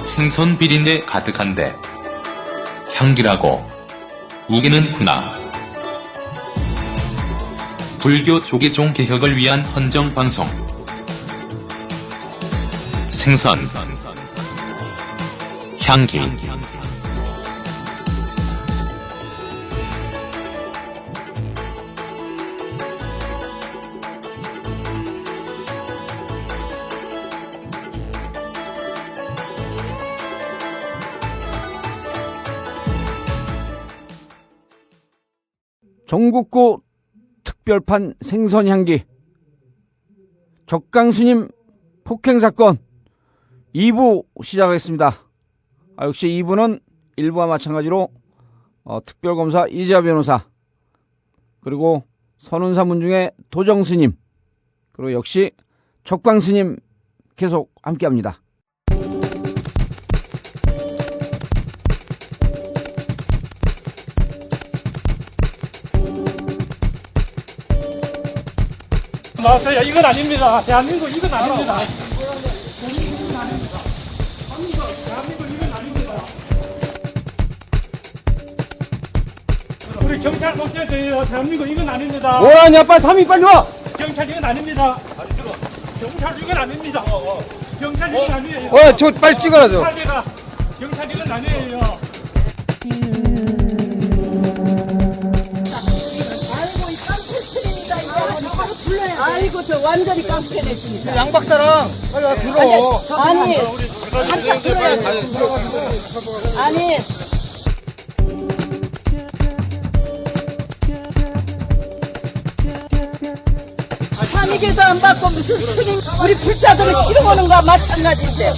생선 비린내 가득한데 향기라고 우기는구나. 불교 조계종 개혁을 위한 헌정방송 생선 향기. 전국구 특별판 생선향기 적강스님 폭행사건 2부 시작하겠습니다. 역시 2부는 1부와 마찬가지로 특별검사 이재하 변호사, 그리고 선운사 문중의 도정스님, 그리고 역시 적강스님 계속 함께합니다. 나왔어요. 이건 아닙니다. 대한민국 이건 아닙니다. 대한민국 이건 아닙니다. 우리 경찰 보셔야 돼요. 대한민국 이건 아닙니다. 뭐라냐, 빨리 3위 빨리 와. 경찰 이건 아닙니다. 경찰 이건 아닙니다. 경찰 이건 아니에요. 저 빨리 찍어라 저. 경찰 이건 아니에요. 아이고 저 완전히 깡패냈습니다. 양 박사랑 빨리 와 들어. 아니 살짝 들어야죠. 아니 삼위계도 안 받고 무슨 스님 우리 불자들을 실어오는 거와 마찬가지인데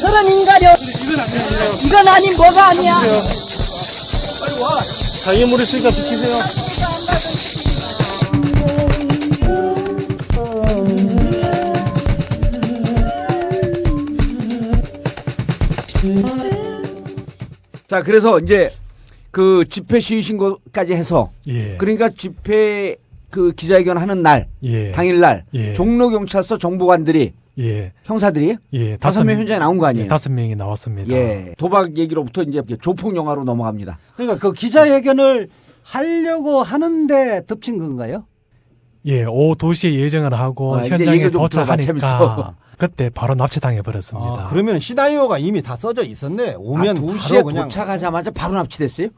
그런 인간이 이건 아닌 뭐가 아니야. 빨리 와. 자유물 있으니까 비키세요. 자, 그래서 이제 그 집회 시위 신고까지 해서, 그러니까 집회 그 기자회견 하는 날, 당일날 종로경찰서 정보관들이, 형사들이 5명 현장에 나온 거 아니에요? 5명이 나왔습니다. 도박 얘기로부터 이제 조폭 영화로 넘어갑니다. 그러니까 그 기자회견을 하려고 하는데 덮친 건가요? 오후 2시에 예정을 하고 현장에 도착하니까 그때 바로 납치당해 버렸습니다. 그러면 시나리오가 이미 다 써져 있었네. 오면 2시에 그냥 도착하자마자 바로 납치됐어요?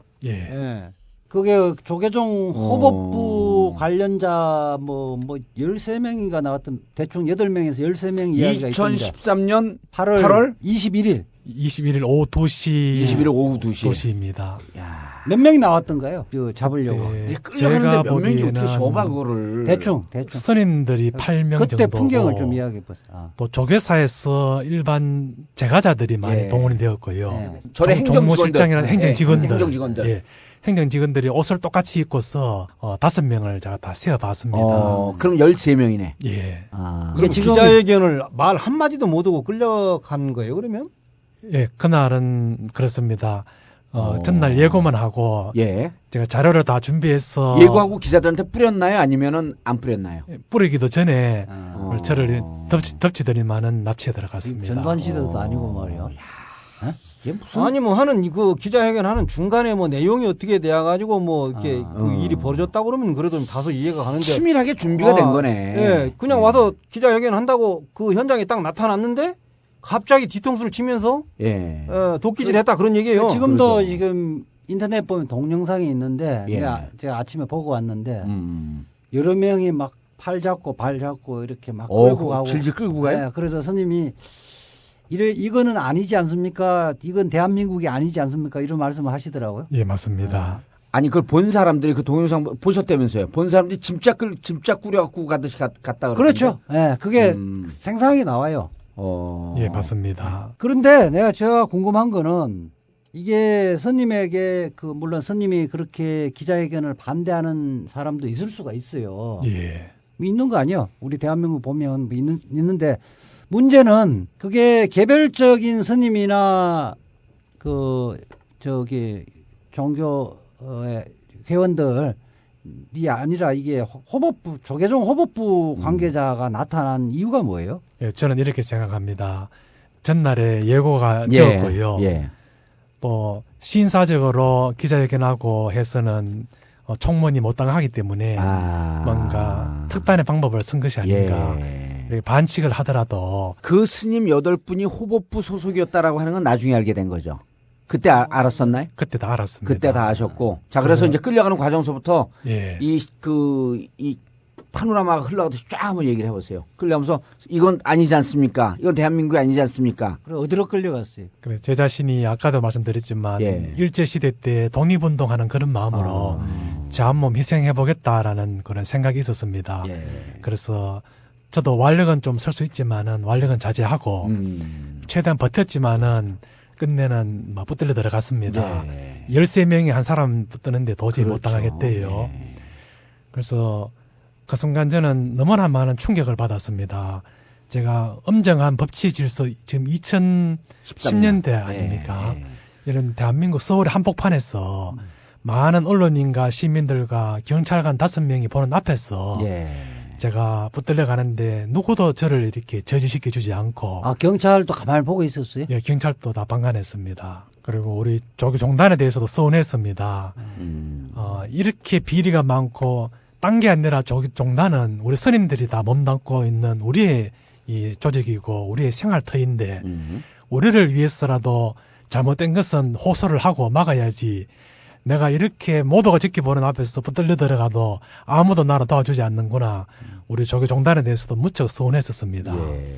그게 조계종 호법부 관련자 뭐 13명인가 나왔던 대충 8명에서 13명 이야기가 있던데. 2013년 8월 21일. 21일 오후 2시. 21일 오후 2시. 2시입니다. 몇 명이 나왔던가요? 그 잡으려고. 끌려가는데 몇 명인지 어떻게 줘봐 그거를. 대충. 스님들이 8명 그때 정도. 풍경을 좀 이야기해 보세요. 또 조계사에서 일반 제가자들이 많이 동원이 되었고요. 전에 정무실장이나 행정직원들. 행정직원들. 행정직원들이 옷을 똑같이 입고서 5명을 제가 다 세어봤습니다. 그럼 13명이네. 이게 지금 기자회견을 말 한마디도 못 하고 끌려간 거예요, 그러면? 그날은 그렇습니다. 전날 예고만 하고 제가 자료를 다 준비해서 예고하고 기자들한테 뿌렸나요? 아니면은 안 뿌렸나요? 뿌리기도 전에 저를 덮치더니만은 납치에 들어갔습니다. 전두환시대도 아니고 말이야. 이게 무슨 아니 뭐 하는 그 기자회견 하는 중간에 뭐 내용이 어떻게 돼 가지고 뭐 이렇게 그 일이 벌어졌다 그러면 그래도 다소 이해가 가는데 치밀하게 준비가 된 거네. 그냥 와서 기자회견 한다고 그 현장에 딱 나타났는데 갑자기 뒤통수를 치면서 도끼질 했다 그런 얘기예요. 지금도 그렇죠. 지금 인터넷 보면 동영상이 있는데 제가 아침에 보고 왔는데 여러 명이 막 팔 잡고 발 잡고 이렇게 막 끌고 가고 질질 끌고 가요? 그래서 스님이 이거는 아니지 않습니까? 이건 대한민국이 아니지 않습니까? 이런 말씀을 하시더라고요. 예, 맞습니다. 아니 그걸 본 사람들이 그 동영상 보셨다면서요? 본 사람들이 짐짝 꾸려갖고 가듯이 갔다 그렇죠. 그게 생생하게 나와요. 예, 맞습니다. 그런데 제가 궁금한 거는 이게 스님에게 물론 스님이 그렇게 기자회견을 반대하는 사람도 있을 수가 있어요. 있는 거 아니에요? 우리 대한민국 보면 있는데 문제는 그게 개별적인 스님이나 종교의 회원들이 아니라 이게 조계종 호법부 관계자가 나타난 이유가 뭐예요? 저는 이렇게 생각합니다. 전날에 예고가 되었고요. 또 신사적으로 기자회견하고 해서는 총무원이 못 당하기 때문에 뭔가 특단의 방법을 쓴 것이 아닌가. 반칙을 하더라도 그 스님 8분이 호법부 소속이었다라고 하는 건 나중에 알게 된 거죠. 그때 알았었나요? 그때 다 알았습니다. 그때 다 아셨고. 자, 그래서 이제 끌려가는 과정서부터 이 파노라마가 흘러가듯이 쫙 한번 얘기를 해보세요. 끌려가면서 이건 아니지 않습니까? 이건 대한민국이 아니지 않습니까? 그래 어디로 끌려갔어요? 그래 제 자신이 아까도 말씀드렸지만 일제시대 때 독립운동하는 그런 마음으로 제 한 몸 희생해보겠다라는 그런 생각이 있었습니다. 그래서 저도 완력은 좀 설 수 있지만은 완력은 자제하고 최대한 버텼지만은 끝내는 막 붙들려 들어갔습니다. 13명이 한 사람 뜨는데 도저히 못 당하겠대요. 그래서 그 순간 저는 너무나 많은 충격을 받았습니다. 제가 엄정한 법치 질서 지금 2010년대 아닙니까? 이런 대한민국 서울의 한복판에서 많은 언론인과 시민들과 경찰관 5명이 보는 앞에서 제가 붙들려 가는데 누구도 저를 이렇게 저지시켜 주지 않고. 경찰도 가만히 보고 있었어요? 예, 경찰도 다 방관했습니다. 그리고 우리 조교종단에 대해서도 서운했습니다. 이렇게 비리가 많고 딴 게 아니라 조교종단은 우리 스님들이 다 몸담고 있는 우리의 이 조직이고 우리의 생활터인데 우리를 위해서라도 잘못된 것은 호소를 하고 막아야지. 내가 이렇게 모두가 지켜보는 앞에서 붙들려 들어가도 아무도 나를 도와주지 않는구나. 우리 조교종단에 대해서도 무척 서운했었습니다.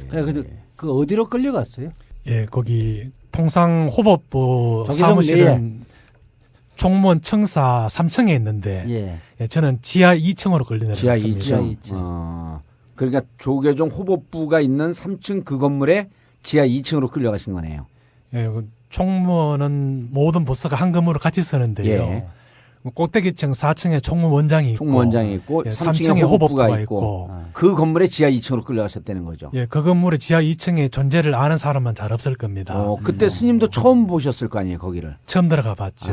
근데 그 어디로 끌려갔어요? 예, 거기 통상호법부 사무실은 총무원 청사 3층에 있는데 저는 지하 2층으로 끌려내렸습니다. 지하 2층. 그러니까 조계종 호법부가 있는 3층 그 건물에 지하 2층으로 끌려가신 거네요. 예, 총무원은 모든 부서가 한 건물로 같이 쓰는데요. 꼭대기층 4층에 총무원장이 있고, 3층에 호법부가 있고, 그 건물에 지하 2층으로 끌려가셨다는 거죠. 예, 그 건물에 지하 2층에 존재를 아는 사람은 잘 없을 겁니다. 그때 스님도 처음 보셨을 거 아니에요, 거기를? 처음 들어가 봤죠.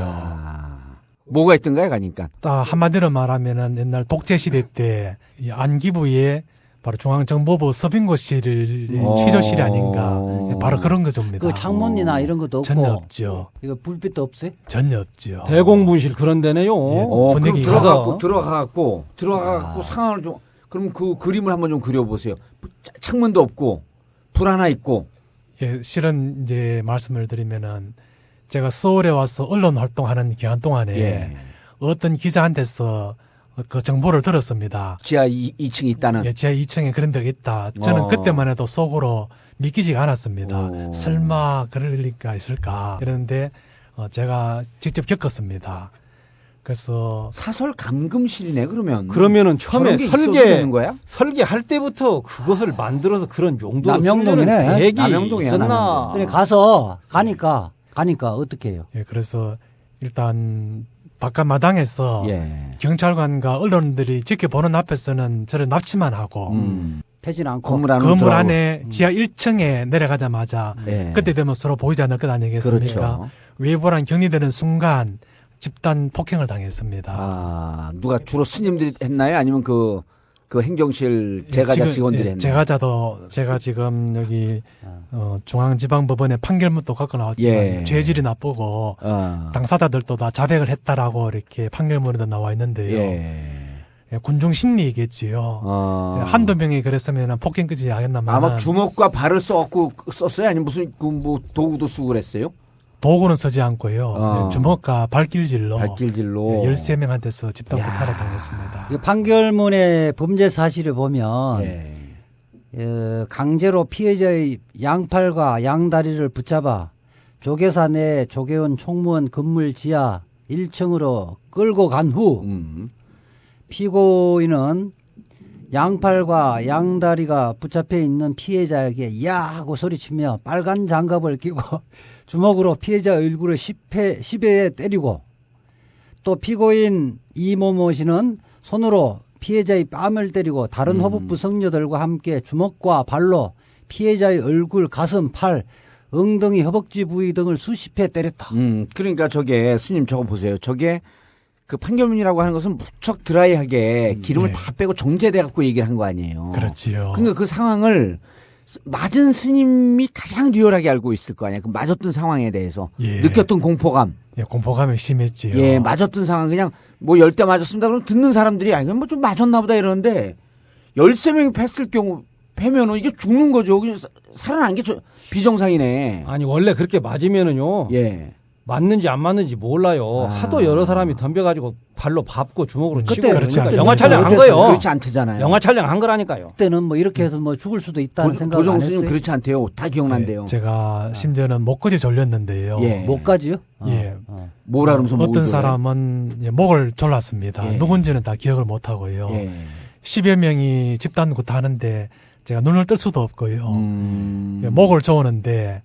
뭐가 있던가요, 가니까? 한마디로 말하면은 옛날 독재시대 때 이 안기부에 바로 중앙정보부 서빙고실 취조실이 아닌가. 바로 그런 거죠입니다. 그 창문이나 이런 것도 없고. 전혀 없죠. 이거 불빛도 없어요? 전혀 없죠. 대공분실 그런 데네요. 분위기 들어가갖고 상황을 좀, 그럼 그 그림을 한번 좀 그려보세요. 창문도 없고, 불 하나 있고. 예, 실은 이제 말씀을 드리면은 제가 서울에 와서 언론 활동하는 기간 동안에 어떤 기자한테서 그 정보를 들었습니다. 지하 2층이 있다는. 예, 지하 2층에 그런 데가 있다. 저는 그때만 해도 속으로 믿기지가 않았습니다. 설마 그럴 리가 있을까 이러는데 제가 직접 겪었습니다. 그래서 사설 감금실이네 그러면. 그러면은 처음에 설계할 때부터 그것을 만들어서 그런 용도로 남영동이네. 계획이 있었나? 그래 가니까 어떻게 해요? 예, 그래서 일단 바깥 마당에서 경찰관과 언론들이 지켜보는 앞에서는 저를 납치만 하고 패진 않고 건물 안에 지하 1층에 내려가자마자 그때 되면 서로 보이지 않을 것 아니겠습니까? 그렇죠. 외부랑 격리되는 순간 집단 폭행을 당했습니다. 아, 누가 주로 스님들이 했나요? 아니면 그 행정실 제가자 직원들이 했나요? 제가 지금 여기 중앙지방법원에 판결문도 갖고 나왔지만 죄질이 나쁘고 당사자들도 다 자백을 했다라고 이렇게 판결문에도 나와 있는데요. 군중 심리이겠지요. 한두 명이 그랬으면 폭행 끄지 않겠나만. 아마 주먹과 발을 썼어요? 아니면 무슨 뭐 도구도 쓰고 그랬어요? 도구는 쓰지 않고요. 주먹과 발길질로 13명한테서 집단 폭탄을 당했습니다. 판결문의 범죄 사실을 보면 강제로 피해자의 양팔과 양다리를 붙잡아 조계사 내 조계원 총무원 건물 지하 1층으로 끌고 간 후 피고인은 양팔과 양다리가 붙잡혀 있는 피해자에게 야 하고 소리치며 빨간 장갑을 끼고 주먹으로 피해자 얼굴을 10회 때리고 또 피고인 이모모 씨는 손으로 피해자의 뺨을 때리고 다른 호법부 성녀들과 함께 주먹과 발로 피해자의 얼굴, 가슴, 팔, 엉덩이, 허벅지 부위 등을 수십 회 때렸다. 그러니까 저게 스님 저거 보세요. 저게 그 판결문이라고 하는 것은 무척 드라이하게 기름을 다 빼고 정제돼 갖고 얘기를 한 거 아니에요. 그렇지요. 그러니까 그 상황을 맞은 스님이 가장 리얼하게 알고 있을 거 아니야. 그 맞았던 상황에 대해서 예. 느꼈던 공포감. 예, 공포감이 심했지요. 예, 맞았던 상황 그냥 뭐 10대 맞았습니다. 그럼 듣는 사람들이 아, 이건 뭐 좀 맞았나 보다 이러는데 13명이 팼을 경우 패면은 이게 죽는 거죠. 살아난 게 비정상이네. 아니 원래 그렇게 맞으면은요. 예. 맞는지 안 맞는지 몰라요. 하도 여러 사람이 덤벼가지고 발로 밟고 주먹으로 치고 그때 그러니까 그렇지 영화 촬영한 그때는 거예요. 그렇지 않대잖아요. 영화 촬영한 거라니까요. 그때는 뭐 이렇게 해서 뭐 죽을 수도 있다는 생각 안 도정수님 했어요. 그렇지 않대요. 다 기억난대요. 예, 제가 심지어는 목까지 졸렸는데요. 예. 목까지요? 예. 뭐라 그러면서 목을 어떤 졸여요? 사람은 예, 목을 졸랐습니다. 예. 누군지는 다 기억을 못 하고요. 예. 10여 명이 집단 구타하는데 제가 눈을 뜰 수도 없고요. 예, 목을 조우는데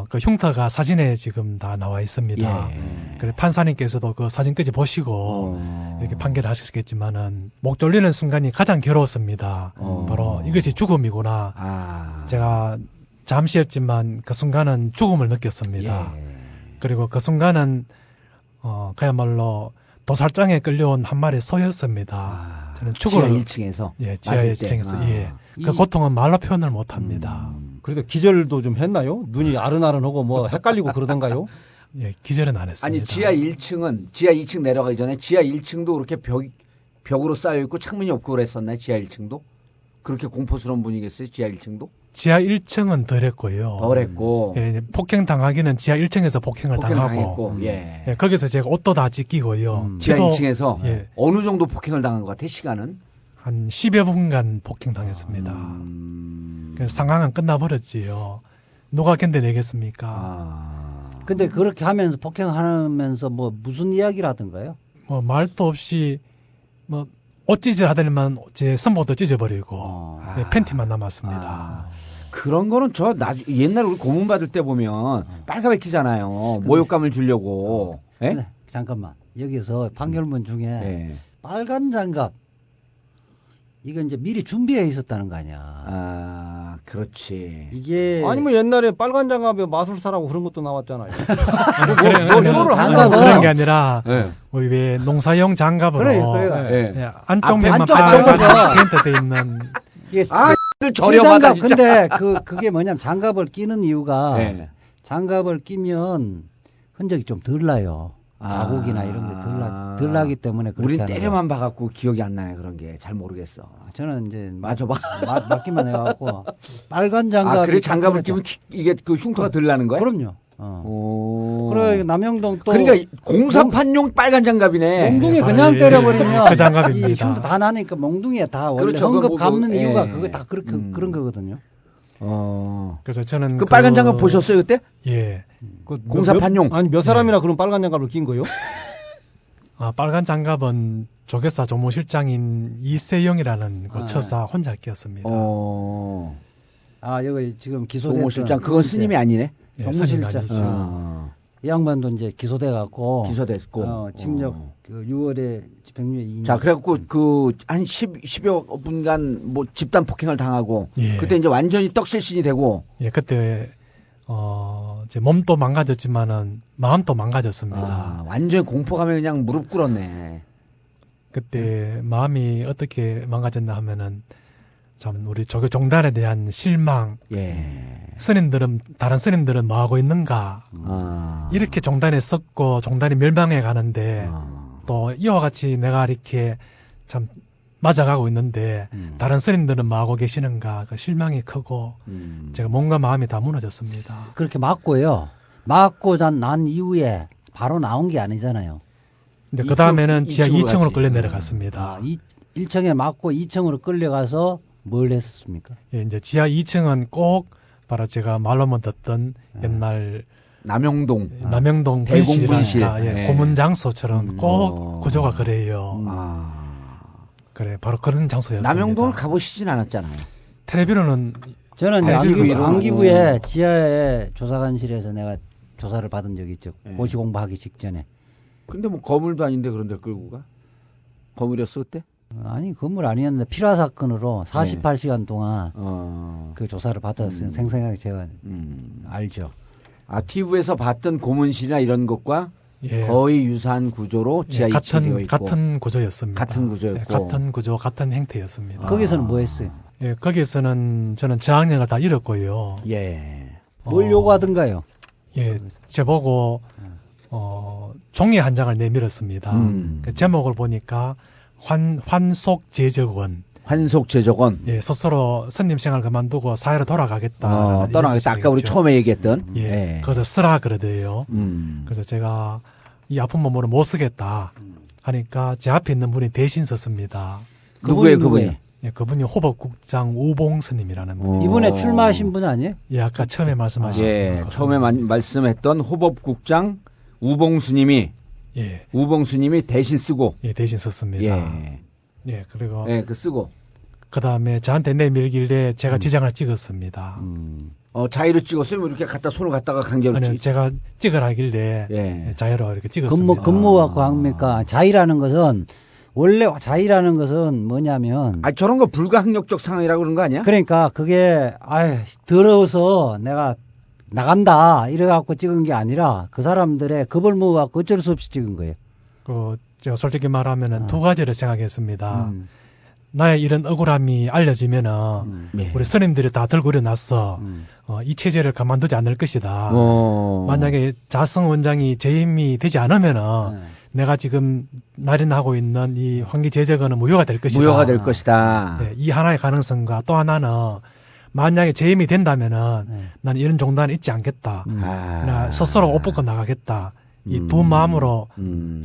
그 흉터가 사진에 지금 다 나와 있습니다. 예. 그래 판사님께서도 그 사진까지 보시고 이렇게 판결을 하셨겠지만은 목 졸리는 순간이 가장 괴로웠습니다. 바로 이것이 죽음이구나. 아. 제가 잠시였지만 그 순간은 죽음을 느꼈습니다. 예. 그리고 그 순간은 그야말로 도살장에 끌려온 한 마리 소였습니다. 저는 지하 죽을 1층에서 예, 지하 맞을 1층에서 때. 예. 그 고통은 말로 표현을 못 합니다. 그래도 기절도 좀 했나요? 눈이 아른아른하고 뭐 헷갈리고 그러던가요? 예, 기절은 안 했습니다. 아니 지하 1층은 지하 2층 내려가기 전에 지하 1층도 그렇게 벽으로 쌓여 있고 창문이 없고 그랬었나요? 지하 1층도? 그렇게 공포스러운 분위기였어요? 지하 1층도? 지하 1층은 덜했고요. 덜했고 예, 폭행 당하기는 지하 1층에서 폭행을 당하고 당했고 예. 예, 거기서 제가 옷도 다 찢기고요. 지하 저도, 2층에서 예, 어느 정도 폭행을 당한 것 같아 시간은? 한 10여 분간 폭행 당했습니다. 그래서 상황은 끝나버렸지요. 누가 견뎌내겠습니까? 근데 그렇게 하면서 폭행하면서 뭐 무슨 이야기를 하던가요? 뭐 말도 없이 뭐 옷 찢어 하더니만 제 선복도 찢어버리고 예, 팬티만 남았습니다. 그런 거는 옛날 우리 고문 받을 때 보면 빨가벗기잖아요. 모욕감을 주려고. 예? 근데 잠깐만 여기서 판결문 중에 예. 빨간 장갑 이거 이제 미리 준비해 있었다는 거 아니야. 아, 그렇지. 이게 아니 뭐 옛날에 빨간 장갑에 마술사라고 그런 것도 나왔잖아요. 장갑은 그런 게 아니라 예. 우리 왜 농사용 장갑으로 그래. 예. 예, 안쪽 면만 안쪽 빨갛게 쪽으로. 페인트 돼 있는 이게 저렴하다 장갑 진짜. 근데 그게 뭐냐면 장갑을 끼는 이유가 예. 장갑을 끼면 흔적이 좀 덜 나요. 자국이나 이런 게 덜 나기 때문에 그렇게 우린 하는 때려만 봐갖고 기억이 안 나네 그런 게 잘 모르겠어. 거야. 저는 이제 맞아봐. 맞기만 해갖고 빨간 장갑. 아, 그래 장갑을 끼면 이게 그 흉터가 덜 나는 거야? 그럼요. 오. 그래 남영동 또 그러니까 공사판용 빨간 장갑이네. 몽둥이 예, 그냥 예, 때려버리면 그 장갑입니다. 이 흉터 다 나니까 몽둥이에 다 원래 그렇죠. 헝겊 뭐 감는 그, 이유가 예. 그거 다 그렇게 그런 거거든요. 그래서 저는 그 빨간 장갑 보셨어요 그때? 예. 그 공사판용. 아니 몇 사람이나 그런 빨간 장갑을 낀 거요? 빨간 장갑은 조계사 조무실장인 이세영이라는 그 처사 혼자 끼었습니다. 아 여기 지금 기소됐던 조무실장 그건 스님이 아니네. 예, 정무실장. 스님 아니죠. 이 양반도 이제 기소돼 갖고 기소됐고. 징역 그 6월에 집행유예 2년. 자, 그래갖고 그 한 10여 분간 뭐 집단 폭행을 당하고 예. 그때 이제 완전히 떡실신이 되고 예, 그때 제 몸도 망가졌지만은 마음도 망가졌습니다. 완전히 공포감에 그냥 무릎 꿇었네. 그때 마음이 어떻게 망가졌나 하면은 참 우리 조교 종단에 대한 실망. 예. 다른 스님들은 뭐 하고 있는가? 이렇게 종단에 썩고 종단이 멸망해 가는데 또 이와 같이 내가 이렇게 참 맞아가고 있는데 다른 스님들은 뭐 하고 계시는가? 그 실망이 크고 제가 몸과 마음이 다 무너졌습니다. 그렇게 맞고요. 맞고 난 이후에 바로 나온 게 아니잖아요. 근데 그 다음에는 지하 2층으로 가지. 끌려 내려갔습니다. 1층에 맞고 2층으로 끌려가서 뭘 했었습니까? 예, 이제 지하 2층은 꼭 바로 제가 말로만 듣던 옛날 남영동 분실이라니까 네. 고문 장소처럼 꼭 구조가 그래요. 그래 바로 그런 장소였습니다. 남영동을 가보시진 않았잖아요. 텔레비전은 저는 이제 안기부로 안기부에 지하에 조사관실에서 내가 조사를 받은 적이 있죠. 네. 고시 공부하기 직전에. 근데 뭐 거물도 아닌데 그런 데를 끌고 가? 거물이었어 그때? 아니 건물 아니었는데 필화 사건으로 48시간 동안 그 조사를 받았으니 생생하게 제가 알죠. TV에서 봤던 고문실이나 이런 것과 예. 거의 유사한 구조로 지하 2층 되어 있고 같은 구조였습니다. 같은 구조였고 예, 같은 구조, 같은 행태였습니다. 거기서는 뭐 했어요? 예, 거기에서는 저는 저학년을 다 잃었고요. 예. 뭘 요구하던가요? 예, 저보고 종이 한 장을 내밀었습니다. 그 제목을 보니까 환속제적원. 환속제적원. 예, 스스로 선님 생활 그만두고 사회로 돌아가겠다. 떠나가겠다. 아까 우리 처음에 얘기했던. 예, 예. 그래서 쓰라 그러대요. 그래서 제가 이 아픈 몸으로 못 쓰겠다 하니까 제 앞에 있는 분이 대신 썼습니다. 누구예요, 그분이? 예, 그분이 호법국장 우봉스님이라는 분. 이번에 출마하신 분 아니에요? 예, 아까 처음에 말씀하신 예, 처음에 말씀했던 호법국장 우봉스님이 예, 우봉스님이 대신 쓰고. 예, 대신 썼습니다. 예. 예, 그리고 예, 그 쓰고. 그다음에 저한테 내밀길래 제가 지장을 찍었습니다. 자의로 찍었으면 이렇게 갖다 손을 갖다가 강제로 아니요, 제가 찍으라길래 예. 자유로 이렇게 찍었습니다. 근무하고 합니까? 자의라는 것은 원래 자의라는 것은 뭐냐면 저런 거 불가항력적 상황이라고 그런 거 아니야? 그러니까 그게 더러워서 내가 나간다 이래갖고 찍은 게 아니라 그 사람들의 겁을 먹어갖고 어쩔 수 없이 찍은 거예요. 제가 솔직히 말하면은 두 가지를 생각했습니다. 나의 이런 억울함이 알려지면은 우리 스님들이 다 들고 일어났어. 이 체제를 가만두지 않을 것이다. 만약에 자성 원장이 재임이 되지 않으면은 내가 지금 날인하고 있는 이 환기제적원은 무효가 될 것이다. 무효가 될 것이다. 네, 이 하나의 가능성과 또 하나는 만약에 재임이 된다면은 나는 이런 종단은 잊지 않겠다. 나 스스로 옷 벗고 나가겠다. 이 두 마음으로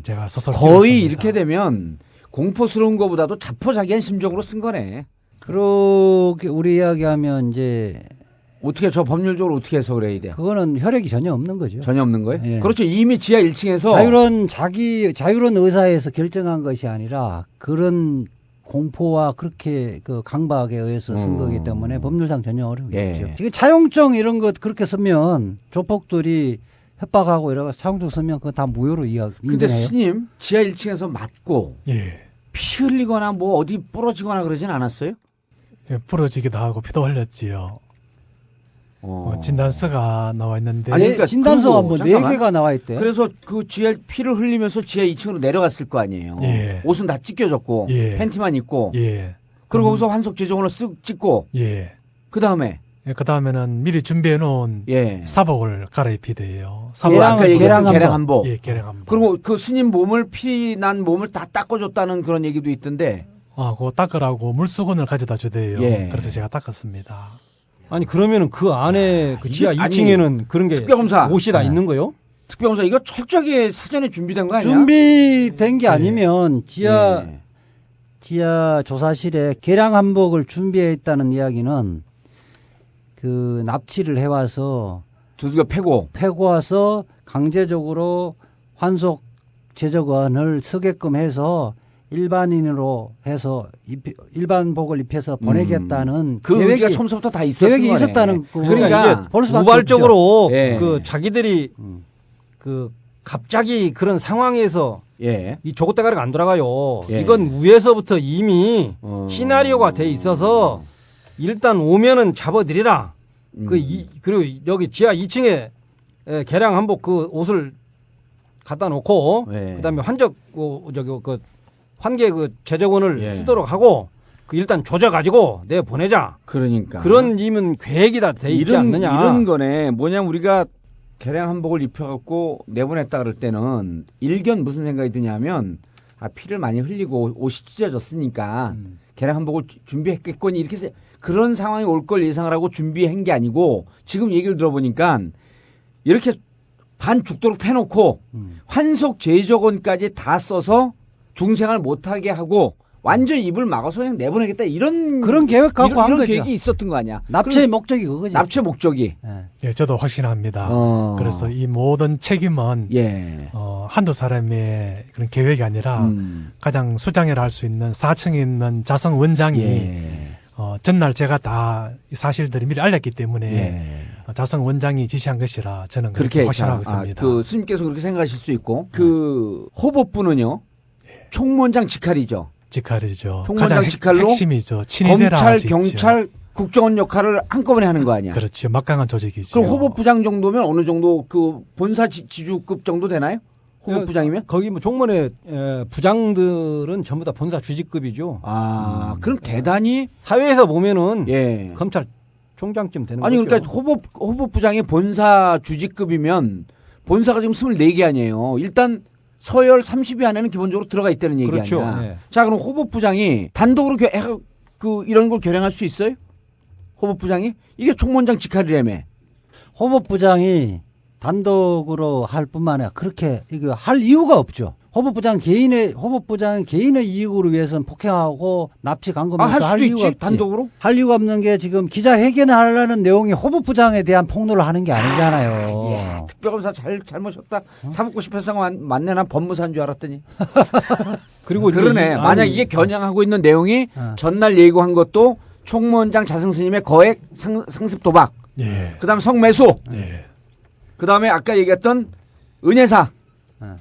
제가 스스로 거의 찍었습니다. 이렇게 되면 공포스러운 것보다도 자포자기한 심정으로 쓴 거네. 그렇게 우리 이야기하면 이제 어떻게 저 법률적으로 어떻게 해석을 해야 돼? 그거는 혈액이 전혀 없는 거죠. 전혀 없는 거예요? 예. 그렇죠. 이미 지하 1층에서 자유로운 의사에서 결정한 것이 아니라 그런 공포와 그렇게 그 강박에 의해서 쓴 거기 때문에 법률상 전혀 어렵겠죠. 예. 지금 차용증 이런 것 그렇게 쓰면 조폭들이 협박하고 이러고 차용증 쓰면 그거 다 무효로 근데 인정해요. 스님 지하 1층에서 맞고 예. 피 흘리거나 뭐 어디 부러지거나 그러진 않았어요? 예, 부러지기도 하고 피도 흘렸지요. 진단서가 나와 있는데 아니, 그러니까 진단서가 뭐 잠깐만. 4개가 나와 있대. 그래서 그 지하 피를 흘리면서 지하 2층으로 내려갔을 거 아니에요. 예. 옷은 다 찢겨졌고 예. 팬티만 입고 예. 그리고 거기서 환속제적원을 쓱 찍고 예. 그다음에 예, 그다음에는 미리 준비해 놓은 예. 사복을 갈아입히대요. 아까 얘기했던 계량한복. 예, 계량한복. 그리고 그 스님 몸을 피난 몸을 다 닦아줬다는 그런 얘기도 있던데. 그거 닦으라고 물수건을 가져다 주대요. 예. 그래서 제가 닦았습니다. 아니 그러면은 그 안에 그 지하 2층에는 그런 게 특별검사. 옷이 다 있는 거요? 특별검사 이거 철저하게 사전에 준비된 거 아니야? 준비된 게 아니면 지하 예. 조사실에 계량한복을 준비해 있다는 이야기는 그 납치를 해와서 두들겨 패고 와서 강제적으로 환속 제적원을 쓰게끔 해서 일반인으로 해서 일반복을 입혀서 보내겠다는 그 계획이 의지가 처음부터 다 있었던 계획이 거네. 있었다는 그러니까 이게 볼 수밖에 우발적으로 예. 그 자기들이 그 갑자기 그런 상황에서 예. 이 조고대가리가 안 돌아가요. 예. 이건 위에서부터 이미 시나리오가 돼 있어서 일단 오면은 잡아들이라. 그리고 여기 지하 2층에 계량 한복 그 옷을 갖다 놓고 예. 그다음에 환계 그 제적원을 예. 쓰도록 하고 그 일단 조져 가지고 보내자. 그러니까 그런 이면 계획이 다 돼 있지 않느냐. 이런 거네. 뭐냐면 우리가 계량 한복을 입혀갖고 내보냈다 그럴 때는 일견 무슨 생각이 드냐면 피를 많이 흘리고 옷이 찢어졌으니까 계량 한복을 준비했겠거니 이렇게 해서 그런 상황이 올 걸 예상을 하고 준비한 게 아니고 지금 얘기를 들어보니까 이렇게 반 죽도록 패놓고 환속 제적원까지 다 써서 중생활 못하게 하고 완전 입을 막아서 그냥 내보내겠다 이런 그런 계획 갖고 한 이런 거죠. 계획이 있었던 거 아니야? 납치의 목적이 그거죠. 납치의 목적이. 예, 저도 확신합니다. 그래서 이 모든 책임은 한두 사람의 그런 계획이 아니라 가장 수장이라 할 수 있는 4층에 있는 자성 원장이 전날 제가 다 이 사실들을 미리 알렸기 때문에 자성 원장이 지시한 것이라 저는 그렇게 확신하고 있습니다. 그 스님께서 그렇게 생각하실 수 있고 그 호법부는요 총무원장 직할이죠. 직할이죠. 총무원장 직할로 핵심이죠. 친위대라 검찰, 할수 있죠. 경찰, 국정원 역할을 한꺼번에 하는 거 아니야? 그렇죠. 막강한 조직이죠. 그럼 호법부장 정도면 어느 정도 그 본사 지주급 정도 되나요? 호법부장이면? 거기 뭐 종문의 부장들은 전부 다 본사 주직급이죠. 아, 그럼 대단히 사회에서 보면은 예. 검찰총장쯤 되는 아니 거죠. 그러니까 호법부장이 본사 주직급이면 본사가 지금 24개 아니에요. 일단 서열 30위 안에는 기본적으로 들어가 있다는 얘기 그렇죠. 아니야. 네. 자, 그럼 호법부장이 단독으로 이런 걸 결행할 수 있어요? 호법부장이? 이게 총무원장 직할이라며. 호법부장이 단독으로 할 뿐만 아니라 그렇게 이거 할 이유가 없죠. 호법부장 개인의 이익으로 위해서는 폭행하고 납치 강금해서 할 수도 이유가 있지 없지. 단독으로? 할 이유가 없는 게 지금 기자회견을 하려는 내용이 호법부장에 대한 폭로를 하는 게 아니잖아요. 예, 특별검사 잘못셨다. 사먹고 싶어서 맞네. 난 법무사인 줄 알았더니. 그리고 그러네. 만약 이게 겨냥하고 있는 내용이 전날 예고한 것도 총무원장 자승스님의 거액 상습 도박. 예. 그다음 성매수. 예. 그다음에 아까 얘기했던 은혜사.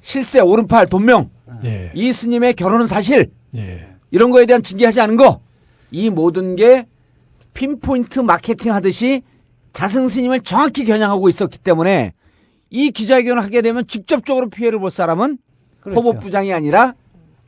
실세 오른팔 돈명. 예. 이 스님의 결혼은 사실. 예. 이런 거에 대한 징계하지 않은 거. 이 모든 게 핀포인트 마케팅 하듯이 자승스님을 정확히 겨냥하고 있었기 때문에 이 기자회견을 하게 되면 직접적으로 피해를 볼 사람은 그렇죠. 호법부장이 아니라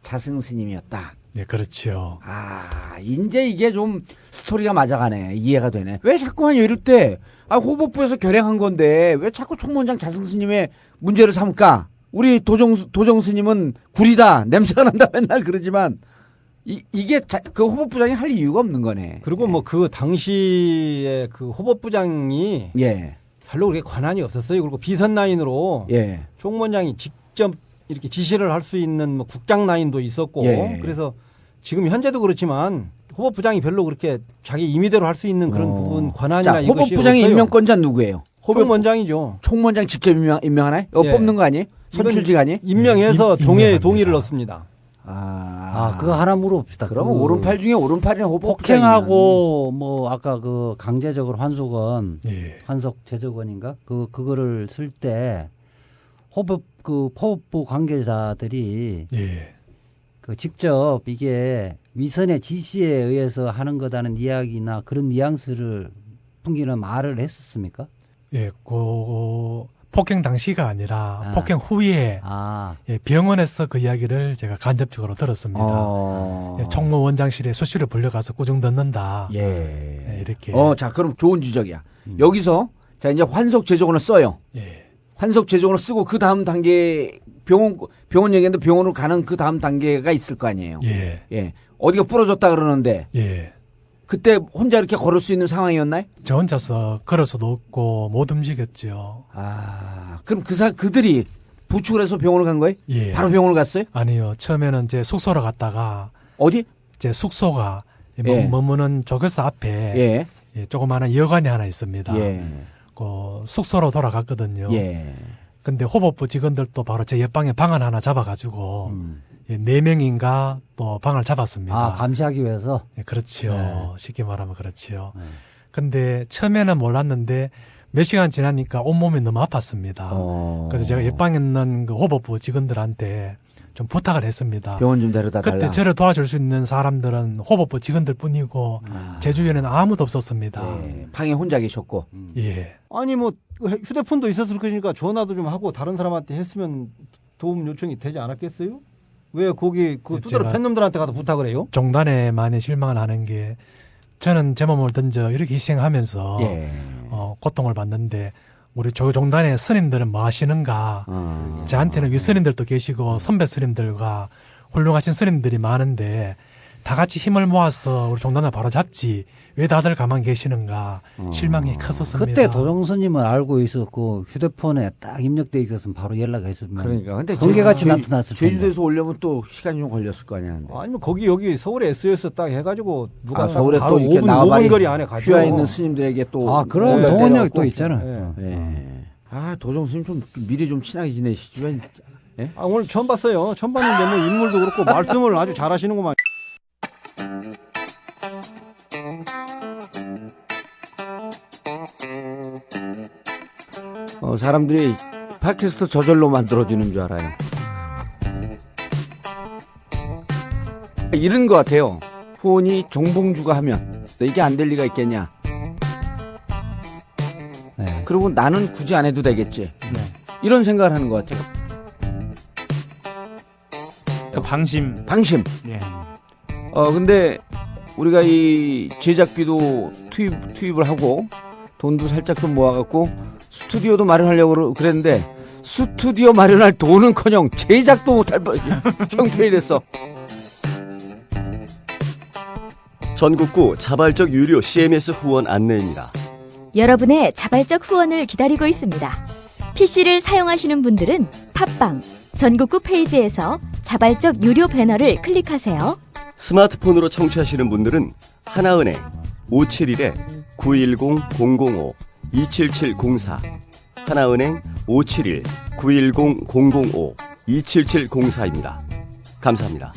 자승스님이었다. 예, 그렇죠. 아, 이제 이게 좀 스토리가 맞아가네. 이해가 되네. 왜 자꾸만 이럴 때, 호법부에서 결행한 건데, 왜 자꾸 총무원장 자승스님의 문제를 삼을까? 우리 도정스님은 구리다, 냄새가 난다 맨날 그러지만, 이게 그 호법부장이 할 이유가 없는 거네. 그리고 뭐 그 당시에 그 호법부장이 예. 별로 그렇게 권한이 없었어요. 그리고 비선 라인으로 예. 총무원장이 직접 이렇게 지시를 할 수 있는 뭐 국장 라인도 있었고 예. 그래서 지금 현재도 그렇지만 호법부장이 별로 그렇게 자기 임의대로 할 수 있는 그런 부분 권한이나 자, 이것이 호법부장의 없어요. 임명권자는 누구예요? 총무원장이죠. 총무원장 직접 임명하나요? 예. 뽑는 거 아니에요? 선출직 아니에요? 임명해서 종회에 임명합니다. 동의를 얻습니다. 그거 하나 물어봅시다. 그러면 오른팔 중에 오른팔이나 호법부장이면. 폭행하고 뭐 아까 그 강제적으로 환속은 예. 환속 제조건인가 그거를 쓸 때 호법부 관계자들이 예. 그 직접 이게 위선의 지시에 의해서 하는 거다는 이야기나 그런 뉘앙스를 풍기는 말을 했었습니까? 예, 폭행 당시가 아니라 폭행 후에 예, 병원에서 그 이야기를 제가 간접적으로 들었습니다. 예, 총무원장실에 수시로 불려가서 꾸중 듣는다. 예, 이렇게. 자, 그럼 좋은 지적이야. 여기서 자 이제 환속 제조건을 써요. 예. 환속 제조건을 쓰고 그 다음 단계 병원 얘기했는데 병원으로 가는 그 다음 단계가 있을 거 아니에요. 예. 예. 어디가 부러졌다 그러는데. 예. 그때 혼자 이렇게 걸을 수 있는 상황이었나요? 저 혼자서 걸을 수도 없고 못 움직였죠. 그럼 그들이 부축을 해서 병원을 간 거예요? 예. 바로 병원을 갔어요? 아니요. 처음에는 제 숙소로 갔다가 어디? 제 숙소가 예. 머무는 조교사 앞에 예. 예, 조그마한 여관이 하나 있습니다. 예. 그 숙소로 돌아갔거든요. 예. 근데 호법부 직원들도 바로 제 옆방에 방을 하나 잡아가지고 예, 4명인가 또 방을 잡았습니다. 감시하기 위해서? 예, 그렇지요. 쉽게 말하면 그렇지요. 근데 처음에는 몰랐는데 몇 시간 지나니까 온몸이 너무 아팠습니다. 그래서 제가 옆방에 있는 그 호법부 직원들한테 좀 부탁을 했습니다. 병원 좀 데려다 달라. 그때 저를 도와줄 수 있는 사람들은 호법부 직원들 뿐이고 제 주위에는 아무도 없었습니다. 예. 방에 혼자 계셨고. 예. 아니 뭐 휴대폰도 있었을 것이니까 전화도 좀 하고 다른 사람한테 했으면 도움 요청이 되지 않았겠어요? 왜 거기 그 두드러 팬 놈들한테 가서 부탁을 해요? 종단에 많이 실망을 하는 게 저는 제 몸을 던져 이렇게 희생하면서 고통을 받는데 우리 종단의 스님들은 뭐 하시는가? 저한테는 위 스님들도 계시고 선배 스님들과 훌륭하신 스님들이 많은데 다 같이 힘을 모아서 우리 종단을 바로 잡지 왜 다들 가만 계시는가 실망이 컸었습니다. 그때 도정스님은 알고 있었고 휴대폰에 딱 입력돼 있었으면 바로 연락했으면 그러니까 근데 번개같이 나타났을 텐데. 제주도에서 오려면 또 시간이 좀 걸렸을 거 아니야. 아니면 거기 서울에 SOS 딱 해가지고 누가 서울에 바로 또 이렇게 5분 거리 안에 가죠. 휘하 있는 스님들에게 또 그런 연락 동원력이 내려갖고. 또 있잖아요. 예. 도정 스님 좀 미리 좀 친하게 지내시지 왜? 예? 오늘 처음 봤어요. 처음 봤는데 뭐 인물도 그렇고 말씀을 아주 잘하시는구만. 사람들이 팟캐스트 저절로 만들어주는 줄 알아요. 이런 것 같아요. 후원이 정봉주가 하면 이게 안 될 리가 있겠냐. 그리고 나는 굳이 안 해도 되겠지. 이런 생각을 하는 것 같아요. 방심. 방심. 예. 근데 우리가 이 제작비도 투입을 하고 돈도 살짝 좀 모아갖고 스튜디오도 마련하려고 그랬는데 스튜디오 마련할 돈은커녕 제작도 못할 형편이 됐어. 전국구 자발적 유료 CMS 후원 안내입니다. 여러분의 자발적 후원을 기다리고 있습니다. PC를 사용하시는 분들은 팟빵 전국구 페이지에서 자발적 유료 배너를 클릭하세요. 스마트폰으로 청취하시는 분들은 하나은행 571-910-005-27704 하나은행 571-910-005-27704입니다. 감사합니다.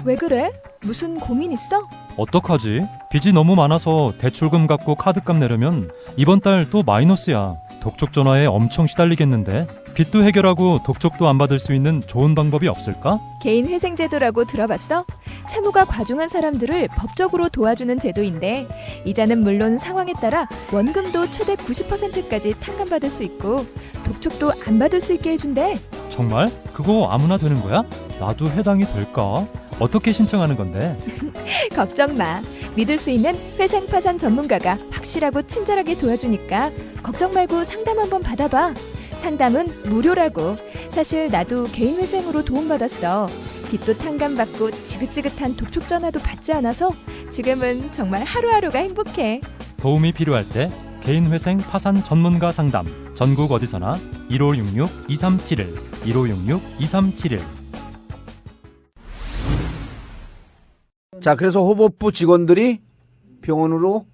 왜 그래? 무슨 고민 있어? 어떡하지? 빚이 너무 많아서 대출금 갚고 카드값 내려면 이번 달 또 마이너스야. 독촉 전화에 엄청 시달리겠는데? 빚도 해결하고 독촉도 안 받을 수 있는 좋은 방법이 없을까? 개인회생제도라고 들어봤어? 채무가 과중한 사람들을 법적으로 도와주는 제도인데 이자는 물론 상황에 따라 원금도 최대 90%까지 탕감받을 수 있고 독촉도 안 받을 수 있게 해준대. 정말? 그거 아무나 되는 거야? 나도 해당이 될까? 어떻게 신청하는 건데? 걱정 마. 믿을 수 있는 회생 파산 전문가가 확실하고 친절하게 도와주니까 걱정 말고 상담 한번 받아봐. 상담은 무료라고. 사실 나도 개인 회생으로 도움받았어. 빚도 탕감받고 지긋지긋한 독촉 전화도 받지 않아서 지금은 정말 하루하루가 행복해. 도움이 필요할 때 개인 회생 파산 전문가 상담. 전국 어디서나 1566-2371 1566-2371. 자, 그래서 호법부 직원들이 병원으로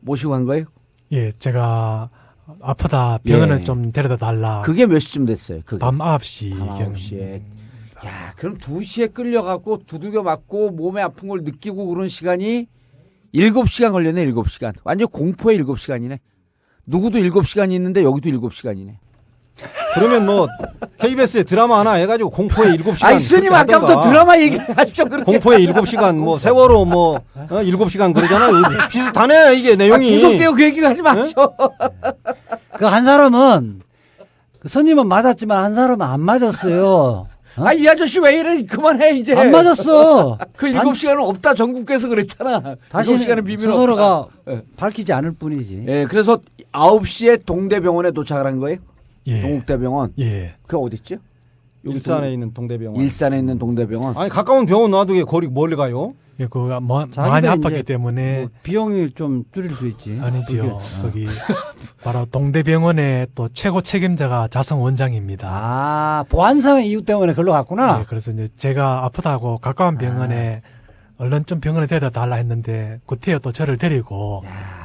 모시고 간 거예요? 예, 제가 아프다 병원에 좀 데려다 달라. 그게 몇 시쯤 됐어요? 그게? 밤 9시. 밤 9시에. 야, 그럼 2시에 끌려갖고 두들겨 맞고 몸에 아픈 걸 느끼고 그런 시간이 7시간 걸렸네. 7시간. 완전 공포의 7시간이네. 누구도 7시간이 있는데 여기도 7시간이네. 그러면 뭐 KBS에 드라마 하나 해가지고 공포의 7시간. 아니 스님 아까부터 드라마 얘기를 하십시오. 그렇게. 공포의 7시간 뭐 세월호 뭐 7시간 그러잖아요. 비슷하네 이게 내용이. 구속되고 그 얘기 하지 마시오. 그 한 사람은 그 스님은 맞았지만 한 사람은 안 맞았어요. 아, 이 아저씨 왜 이래? 그만해 이제. 안 맞았어. 그 7시간은 없다 전국에서 그랬잖아. 다시는 스스로가 밝히지 않을 뿐이지. 예, 그래서 9시에 동대병원에 도착을 한 거예요? 예. 동국대병원. 예. 그 어디 있죠? 일산에 있는 동대병원. 일산에 있는 동대병원. 아니 가까운 병원 놔두게 거리 멀리 가요? 예, 그 많이 아팠기 때문에 뭐 비용을 좀 줄일 수 있지. 아니지요. 거기 바로 동대병원의 또 최고 책임자가 자성 원장입니다. 아, 보안상 이유 때문에 걸로 갔구나. 네, 그래서 이제 제가 아프다고 가까운 병원에 얼른 좀 병원에 데려다 달라 했는데 구태여 또 저를 데리고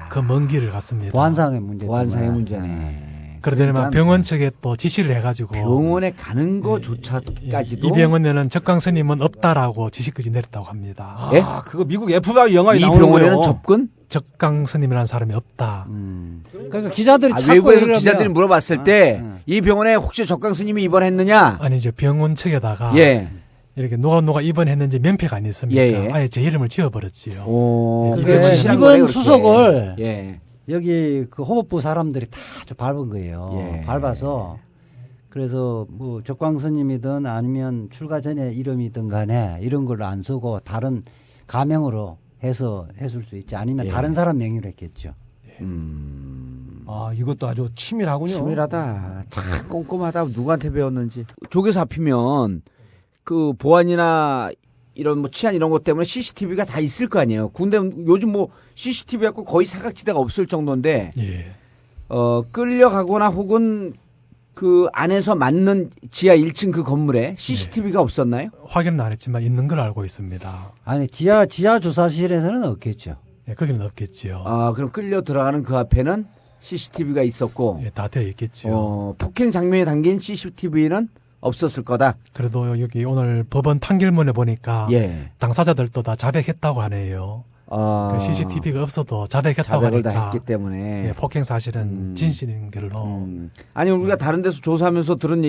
그 먼 길을 갔습니다. 보안상의 문제. 보안상의 문제네. 그러더니만 병원 측에 또 지시를 해가지고 병원에 가는 거조차까지도 이 병원에는 적강 스님은 없다라고 지시까지 내렸다고 합니다. 예? 그거 미국 FBI 영화에 이 나오는 병원에는 거예요. 접근? 적강 스님이라는 사람이 없다. 그러니까 기자들이 찾고 외부에서 이러려면 기자들이 물어봤을 때 이 병원에 혹시 적강 스님이 입원했느냐? 아니죠. 병원 측에다가 이렇게 누가 입원했는지 명패가 안 있습니까? 아예 제 이름을 지어버렸지요. 입원 수속을 여기 그 호법부 사람들이 다 아주 밟은 거예요. 밟아서 그래서 뭐 적광스님이든 아니면 출가 전에 이름이든 간에 이런 걸로 안 쓰고 다른 가명으로 해서 했을 수 있지. 아니면 다른 사람 명의로 했겠죠. 아, 이것도 아주 치밀하군요. 치밀하다. 참 꼼꼼하다. 누구한테 배웠는지. 조계 잡히면 그 보안이나 이런 뭐 치안 이런 것 때문에 CCTV가 다 있을 거 아니에요. 군대 요즘 뭐 CCTV 갖고 거의 사각지대가 없을 정도인데 끌려가거나 혹은 그 안에서 맞는 지하 1층 그 건물에 CCTV가 없었나요? 확인은 안 했지만 있는 걸 알고 있습니다. 아니 지하 조사실에서는 없겠죠. 네, 거기는 없겠지요. 아, 그럼 끌려 들어가는 그 앞에는 CCTV가 있었고 다 되어 있겠지요. 폭행 장면에 담긴 CCTV는 없었을 거다. 그래도 여기 오늘 법원 판결문에 보니까 당사자들도 다 자백했다고 하네요. 그 CCTV가 없어도 자백했다고 자백을 하니까 다 했기 때문에 예, 폭행 사실은 진실인 걸로. 아니 우리가 다른 데서 조사하면서 들은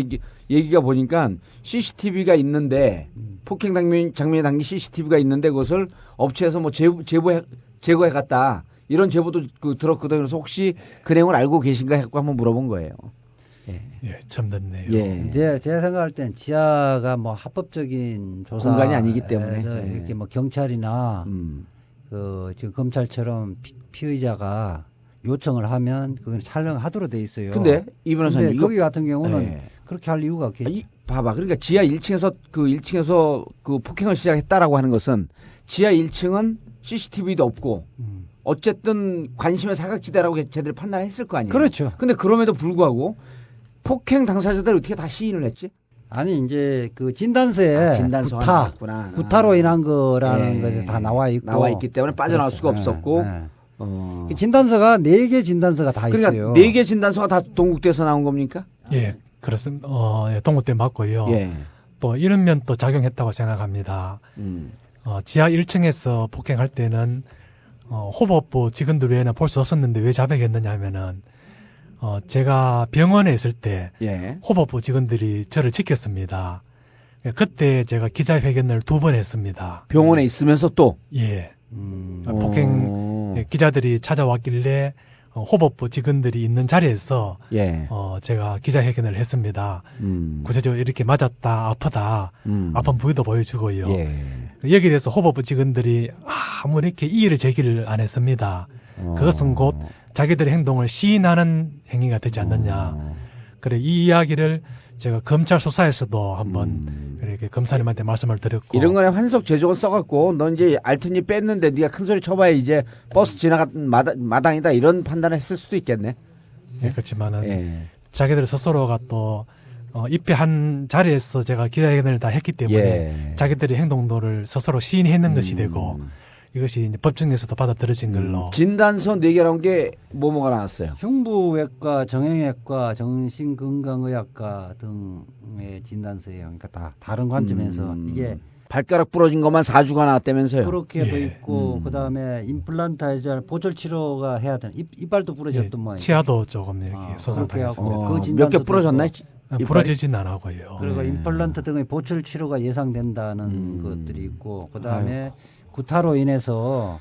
얘기가 보니까 CCTV가 있는데 폭행 장면에 담긴 CCTV가 있는데 그것을 업체에서 뭐 제거해 갔다 이런 제보도 들었거든요. 그래서 혹시 그 내용을 알고 계신가 했고 한번 물어본 거예요. 예, 처음 듣네요. 예. 이제 제가 생각할 땐 지하가 뭐 합법적인 조사 공간이 아니기 때문에 이렇게 뭐 경찰이나 그 지금 검찰처럼 피의자가 요청을 하면 그건 촬영하도록 돼 있어요. 근데 이 변호사님 근데 거기 같은 경우는 그렇게 할 이유가 없겠죠. 봐봐. 그러니까 지하 1층에서 그 폭행을 시작했다라고 하는 것은 지하 1층은 CCTV도 없고 어쨌든 관심의 사각지대라고 제대로 판단했을 거 아니에요. 그렇죠. 근데 그럼에도 불구하고 폭행 당사자들이 어떻게 다 시인을 했지? 아니 이제 그 진단서에 구타로 인한 거라는 것이 다 나와 있기 때문에 빠져나올 수가 없었고 진단서가 4개 진단서가 다 그러니까 있어요. 4개 진단서가 다 동국대에서 나온 겁니까? 예, 그렇습니다. 동국대 맞고요. 예. 또 이런 면 또 작용했다고 생각합니다. 지하 1층에서 폭행할 때는 호법부 직원들 외에는 볼 수 없었는데 왜 자백했느냐 하면은 제가 병원에 있을 때 호법부 직원들이 저를 지켰습니다. 그때 제가 기자회견을 2번 했습니다. 병원에 있으면서 또? 예. 폭행 기자들이 찾아왔길래 호법부 직원들이 있는 자리에서 제가 기자회견을 했습니다. 구체적으로 이렇게 맞았다, 아프다, 아픈 부위도 보여주고요. 여기에 대해서 호법부 직원들이 아무리 이렇게 이의를 제기를 안 했습니다. 그것은 곧 자기들의 행동을 시인하는 행위가 되지 않느냐. 그래 이 이야기를 제가 검찰 수사에서도 한번 이렇게 검사님한테 말씀을 드렸고 이런 거는 환속 제조건 써갖고 너 이제 알튼이 뺐는데 네가 큰 소리 쳐봐야 이제 버스 지나간 마당이다 이런 판단을 했을 수도 있겠네. 예, 그렇지만은 자기들 스스로가 또 입회한 자리에서 제가 기자회견을 다 했기 때문에 자기들의 행동도를 스스로 시인했는 것이 되고 이것이 이제 법정에서도 받아들여진 걸로. 진단서 4개라는 게 뭐가 나왔어요? 흉부외과, 정형외과, 정신건강의학과 등의 진단서예요. 그러니까 다 다른 관점에서 이게 발가락 부러진 것만 4주가 나왔다면서요? 그렇게도 있고 그다음에 임플란트 해제 보철 치료가 해야 되는 이빨도 부러졌던 모양. 치아도 조금 이렇게 손상당했습니다. 몇 개 부러졌나요? 부러지진 않았고요. 그리고 임플란트 등의 보철 치료가 예상된다는 것들이 있고 그다음에 구타로 인해서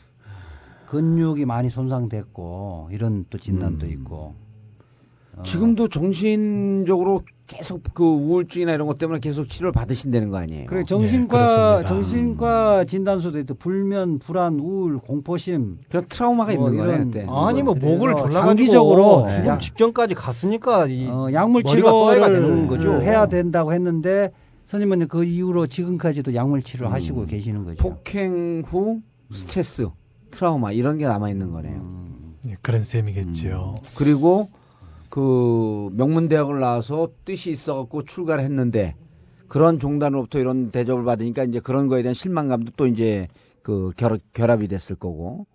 근육이 많이 손상됐고 이런 또 진단도 있고 지금도 정신적으로 계속 그 우울증이나 이런 것 때문에 계속 치료를 받으신다는 거 아니에요? 그래 정신과 진단서도 있고 불면, 불안, 우울, 공포심 그런 트라우마가 있는 거예요. 아니 뭐 목을 졸라가지고 장기적으로 죽음 직전까지 갔으니까 약물 치료를 해야 된다고 했는데 선생님은 그 이후로 지금까지도 약물 치료를 하시고 계시는 거죠. 폭행 후 스트레스, 트라우마 이런 게 남아 있는 거네요. 그런 셈이겠죠. 그리고 그 명문대학을 나와서 뜻이 있어갖고 출가를 했는데 그런 종단으로부터 이런 대접을 받으니까 이제 그런 거에 대한 실망감도 또 이제 그 결합이 됐을 거고.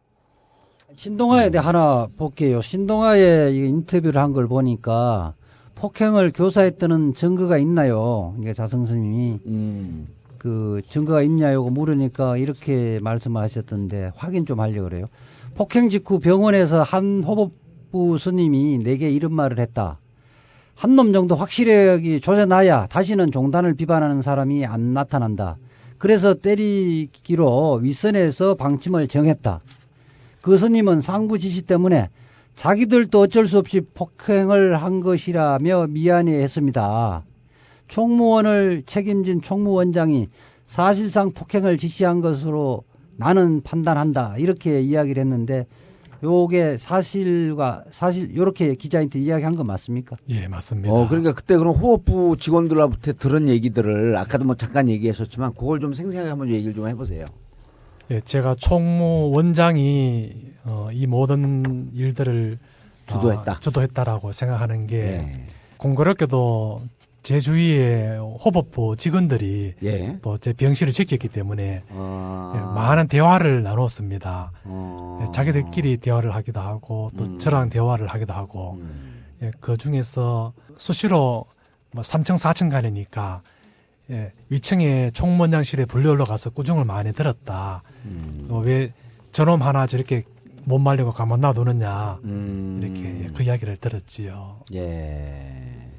신동아에 대해 하나 볼게요. 신동아에 인터뷰를 한 걸 보니까 폭행을 교사했다는 증거가 있나요? 이게 자성 스님이 그 증거가 있냐고 물으니까 이렇게 말씀하셨던데 확인 좀 하려고 그래요. 폭행 직후 병원에서 한 호법부 스님이 내게 이런 말을 했다. 한 놈 정도 확실하게 조져놔야 다시는 종단을 비판하는 사람이 안 나타난다. 그래서 때리기로 윗선에서 방침을 정했다. 그 스님은 상부 지시 때문에 자기들도 어쩔 수 없이 폭행을 한 것이라며 미안해했습니다. 총무원을 책임진 총무원장이 사실상 폭행을 지시한 것으로 나는 판단한다. 이렇게 이야기를 했는데 요게 사실 요렇게 기자한테 이야기한 거 맞습니까? 예, 맞습니다. 그러니까 그때 그럼 호흡부 직원들한테 들은 얘기들을 아까도 뭐 잠깐 얘기하셨지만 그걸 좀 생생하게 한번 얘기를 좀 해보세요. 예, 제가 총무원장이 이 모든 일들을 주도했다라고 생각하는 게 공교롭게도 제 주위에 호법부 직원들이 또 제 병실을 지켰기 때문에 많은 대화를 나눴습니다. 자기들끼리 대화를 하기도 하고 또 저랑 대화를 하기도 하고 그 중에서 수시로 3층 4층 가니까 위층에 총무원장실에 불려 올라가서 꾸중을 많이 들었다. 왜 저놈 하나 저렇게 못 말리고 가만 놔두느냐 이렇게 그 이야기를 들었지요. 예.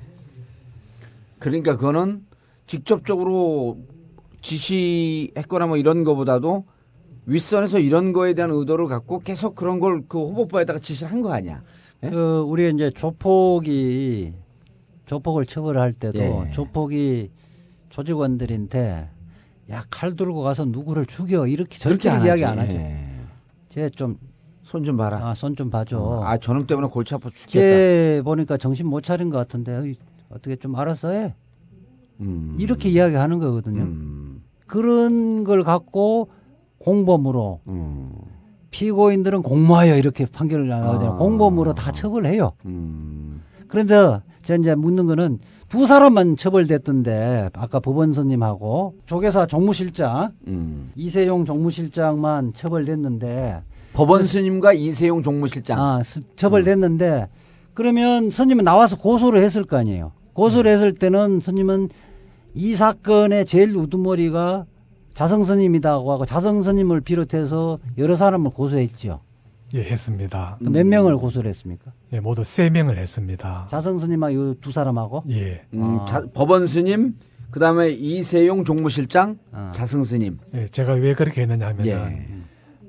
그러니까 그거는 직접적으로 지시했거나 뭐 이런 거보다도 윗선에서 이런 거에 대한 의도를 갖고 계속 그런 걸 그 후보부에다가 지시를 한 거 아니야? 예? 그 우리 이제 조폭을 처벌할 때도 예. 조폭이 조직원들인데 야, 칼 들고 가서 누구를 죽여 이렇게 그렇게 절대 이야기 안 하지. 하죠. 예. 쟤 좀 손 좀 봐라. 손 좀 봐줘. 저놈 때문에 골치 아파 죽겠다. 쟤 보니까 정신 못 차린 것 같은데 어떻게 좀 알아서 해. 이렇게 이야기하는 거거든요. 그런 걸 갖고 공범으로 피고인들은 공모하여 이렇게 판결을 나가잖아요. 공범으로 다 처벌해요. 그런데 제가 이제 묻는 거는 두 사람만 처벌됐던데 아까 법원선님하고 조계사 정무실장 이세용 정무실장만 처벌됐는데 법원 스님과 이세용 종무실장 처벌됐는데 그러면 스님은 나와서 고소를 했을 거 아니에요. 고소를 했을 때는 스님은 이 사건의 제일 우두머리가 자성 스님이라고 하고 자성 스님을 비롯해서 여러 사람을 고소했죠. 예, 했습니다. 몇 명을 고소를 했습니까? 예, 모두 3명을 했습니다. 자성 스님하고 이 두 사람하고? 예. 법원 스님, 그 다음에 이세용 종무실장, 자성 스님. 예, 제가 왜 그렇게 했느냐 하면은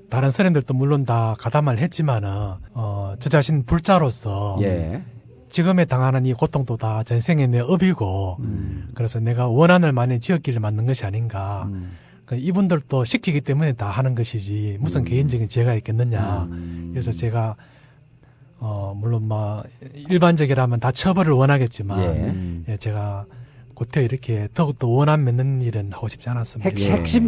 다른 스님들도 물론 다 가담을 했지만은 저 자신 불자로서 지금에 당하는 이 고통도 다 전생의 내 업이고 그래서 내가 원한을 많이 지었기를 만든 것이 아닌가. 이분들도 시키기 때문에 다 하는 것이지 무슨 개인적인 죄가 있겠느냐. 그래서 제가 물론 뭐 일반적이라면 다 처벌을 원하겠지만 제가 곧해 이렇게 더욱더 원한 맺는 일은 하고 싶지 않았습니다.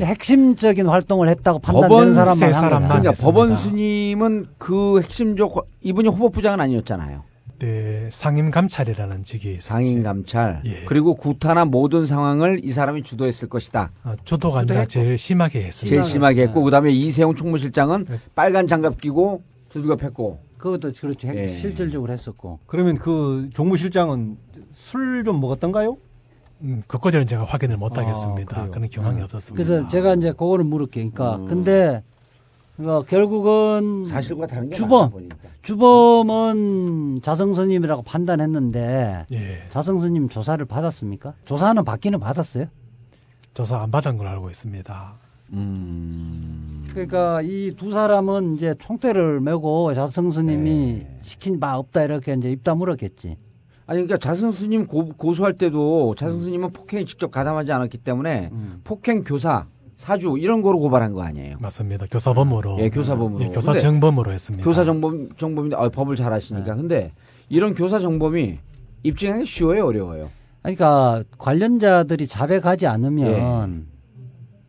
핵심적인 활동을 했다고 판단되는 사람만 한 거예요. 그러니까 법원 스님은 그 핵심적 이분이 후보부장은 아니었잖아요. 네, 상임감찰이라는 직이 있었지. 상임감찰. 그리고 구타나 모든 상황을 이 사람이 주도했을 것이다. 주도가 아니라 제일 심하게 했습니다. 제일 심하게 했고 그다음에 이세용 총무실장은 빨간 장갑 끼고 두들겨 팼고. 그것도 그렇죠. 실질적으로 했었고. 그러면 그 종무실장은 술 좀 먹었던가요? 그거는 제가 확인을 못 하겠습니다. 그런 경황이 없었습니다. 그래서 제가 이제 그거를 물을게. 그러니까 근데 결국은 사실과 다른 게 주범은 자성스님이라고 판단했는데 자성스님 조사를 받았습니까? 조사는 받기는 받았어요? 조사 안 받은 걸로 알고 있습니다. 그러니까 이 두 사람은 이제 총대를 메고 자성스님이 시킨 바 없다 이렇게 이제 입 다물었겠지. 아니 그러니까 자성 스님 고소할 때도 자성 스님은 폭행에 직접 가담하지 않았기 때문에 폭행 교사 사주 이런 거로 고발한 거 아니에요? 맞습니다. 교사범으로. 교사범으로. 교사 정범으로 했습니다. 교사 정범인데 법을 잘 아시니까. 근데 이런 교사 정범이 입증하기 쉬워요, 어려워요? 그러니까 관련자들이 자백하지 않으면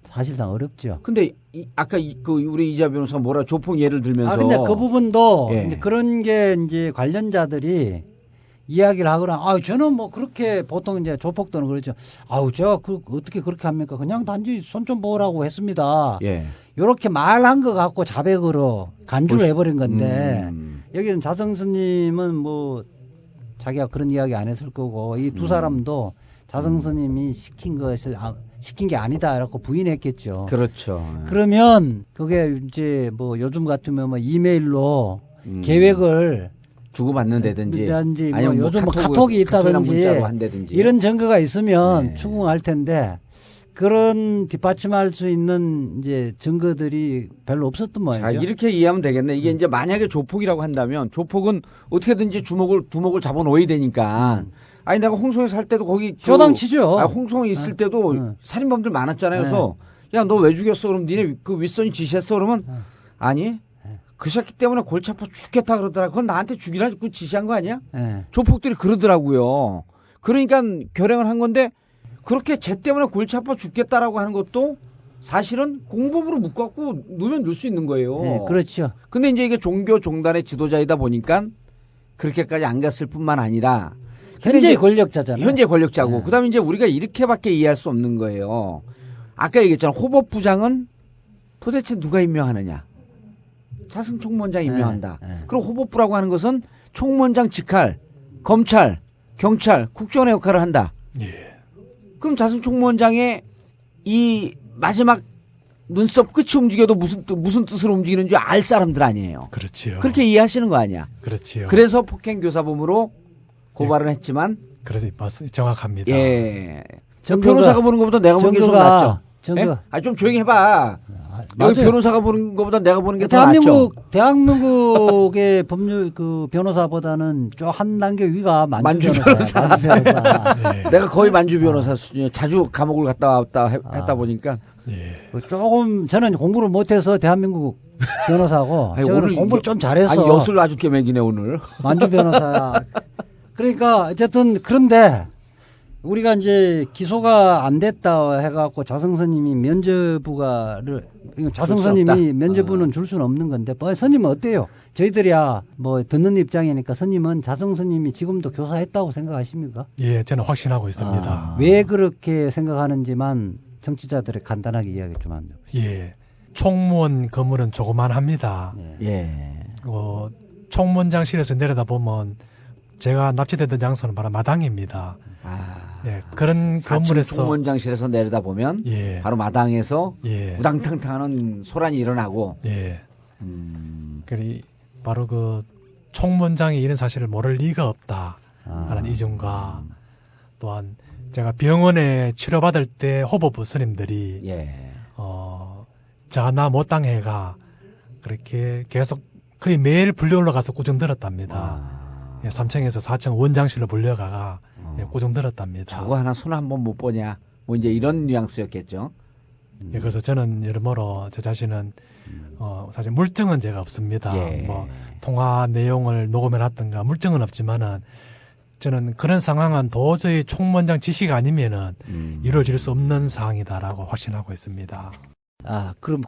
사실상 어렵죠. 근데 아까 우리 이자 변호사가 뭐라 조폭 예를 들면서. 근데 그 부분도 이제 그런 게 이제 관련자들이 이야기를 하거나, 저는 뭐 그렇게 보통 이제 조폭들은 그러죠. 제가 어떻게 그렇게 합니까? 그냥 단지 손 좀 보라고 했습니다. 이렇게 말한 거 갖고 자백으로 간주를 해버린 건데, 여기는 자성스님은 뭐 자기가 그런 이야기 안 했을 거고, 이 두 사람도 자성스님이 시킨 게 아니다. 라고 부인했겠죠. 그렇죠. 그러면 그게 이제 뭐 요즘 같으면 뭐 이메일로 계획을 주고받는다든지 아니면 뭐 요즘 카톡이 있다든지 이런 증거가 있으면 추궁할 텐데 그런 뒷받침할 수 있는 이제 증거들이 별로 없었던 모양이죠. 자, 이렇게 이해하면 되겠네. 이게 이제 만약에 조폭이라고 한다면 조폭은 어떻게든지 두목을 잡아놓아야 되니까. 아니 내가 홍성에 살 때도 거기 쇼당치죠. 홍성에 있을 때도 살인범들 많았잖아요. 그래서 야 너 왜 죽였어? 그럼 니네 그 윗선이 지시했어? 그러면 아니. 그 새끼 때문에 골치 아파 죽겠다 그러더라. 그건 나한테 죽이라고 지시한 거 아니야? 조폭들이 그러더라고요. 그러니까 결행을 한 건데 그렇게 쟤 때문에 골치 아파 죽겠다라고 하는 것도 사실은 공범으로 묶어갖고 누면 넣을 수 있는 거예요. 네, 그렇죠. 근데 이제 이게 종교 종단의 지도자이다 보니까 그렇게까지 안 갔을 뿐만 아니라 현재 권력자잖아요. 현재 권력자고 그다음에 이제 우리가 이렇게밖에 이해할 수 없는 거예요. 아까 얘기했잖아. 호법부장은 도대체 누가 임명하느냐? 자승 총무원장이 임명한다. 그리고 호법부라고 하는 것은 총무원장 직할, 검찰, 경찰, 국정원의 역할을 한다. 그럼 자승 총무원장의 이 마지막 눈썹 끝이 움직여도 무슨 뜻으로 움직이는 줄 알 사람들 아니에요. 그렇지요. 그렇게 이해하시는 거 아니야. 그렇지요. 그래서 폭행교사범으로 고발을 했지만. 그래서 정확합니다. 예. 변호사가 보는 것보다 내가 보는 게 좀 낫죠. 예? 좀 조용히 해봐. 여기 변호사가 보는 것보다 내가 보는 게 더 낫죠. 대한민국의 법률 변호사보다는 좀 한 단계 위가 만주 변호사. 만주 변호사. 네. 내가 거의 만주 변호사 수준이에요. 자주 감옥을 갔다 왔다 했다 보니까. 예. 조금 저는 공부를 못해서 대한민국 변호사고 저는 공부를 좀 잘해서. 아니 엿을 아주 깨매기네 오늘. 만주 변호사. 그러니까 어쨌든 그런데 우리가 이제 기소가 안 됐다 해갖고 자성스님이 자성스님이 면죄부는 줄 수는 없는 건데, 스님은 어때요? 저희들이야 뭐 듣는 입장이니까 스님은 자성스님이 지금도 교사했다고 생각하십니까? 예, 저는 확신하고 있습니다. 왜 그렇게 생각하는지만 정치자들이 간단하게 이야기 좀 합니다. 예, 총무원 건물은 조그만합니다. 예. 총무원장실에서 내려다 보면 제가 납치되던 장소는 바로 마당입니다. 예, 그런 건물에서 총무원장실에서 내려다 보면 바로 마당에서 우당탕탕하는 소란이 일어나고. 예. 바로 그 총무원장이 이런 사실을 모를 리가 없다 하는 이중과 또한 제가 병원에 치료받을 때 호법부 스님들이 자나 못당해가 그렇게 계속 거의 매일 불려 올라가서 꾸중 들었답니다. 3층에서 4층 원장실로 불려가가 꾸중 들었답니다. 저거 하나 손 한 번 못 보냐 뭐 이제 이런 뉘앙스였겠죠. 예, 그래서 저는 여러모로 저 자신은 사실 물증은 제가 없습니다. 뭐 통화 내용을 녹음해놨던가 물증은 없지만은 저는 그런 상황은 도저히 총무원장 지시가 아니면은 이루어질 수 없는 사항이다라고 확신하고 있습니다. 그럼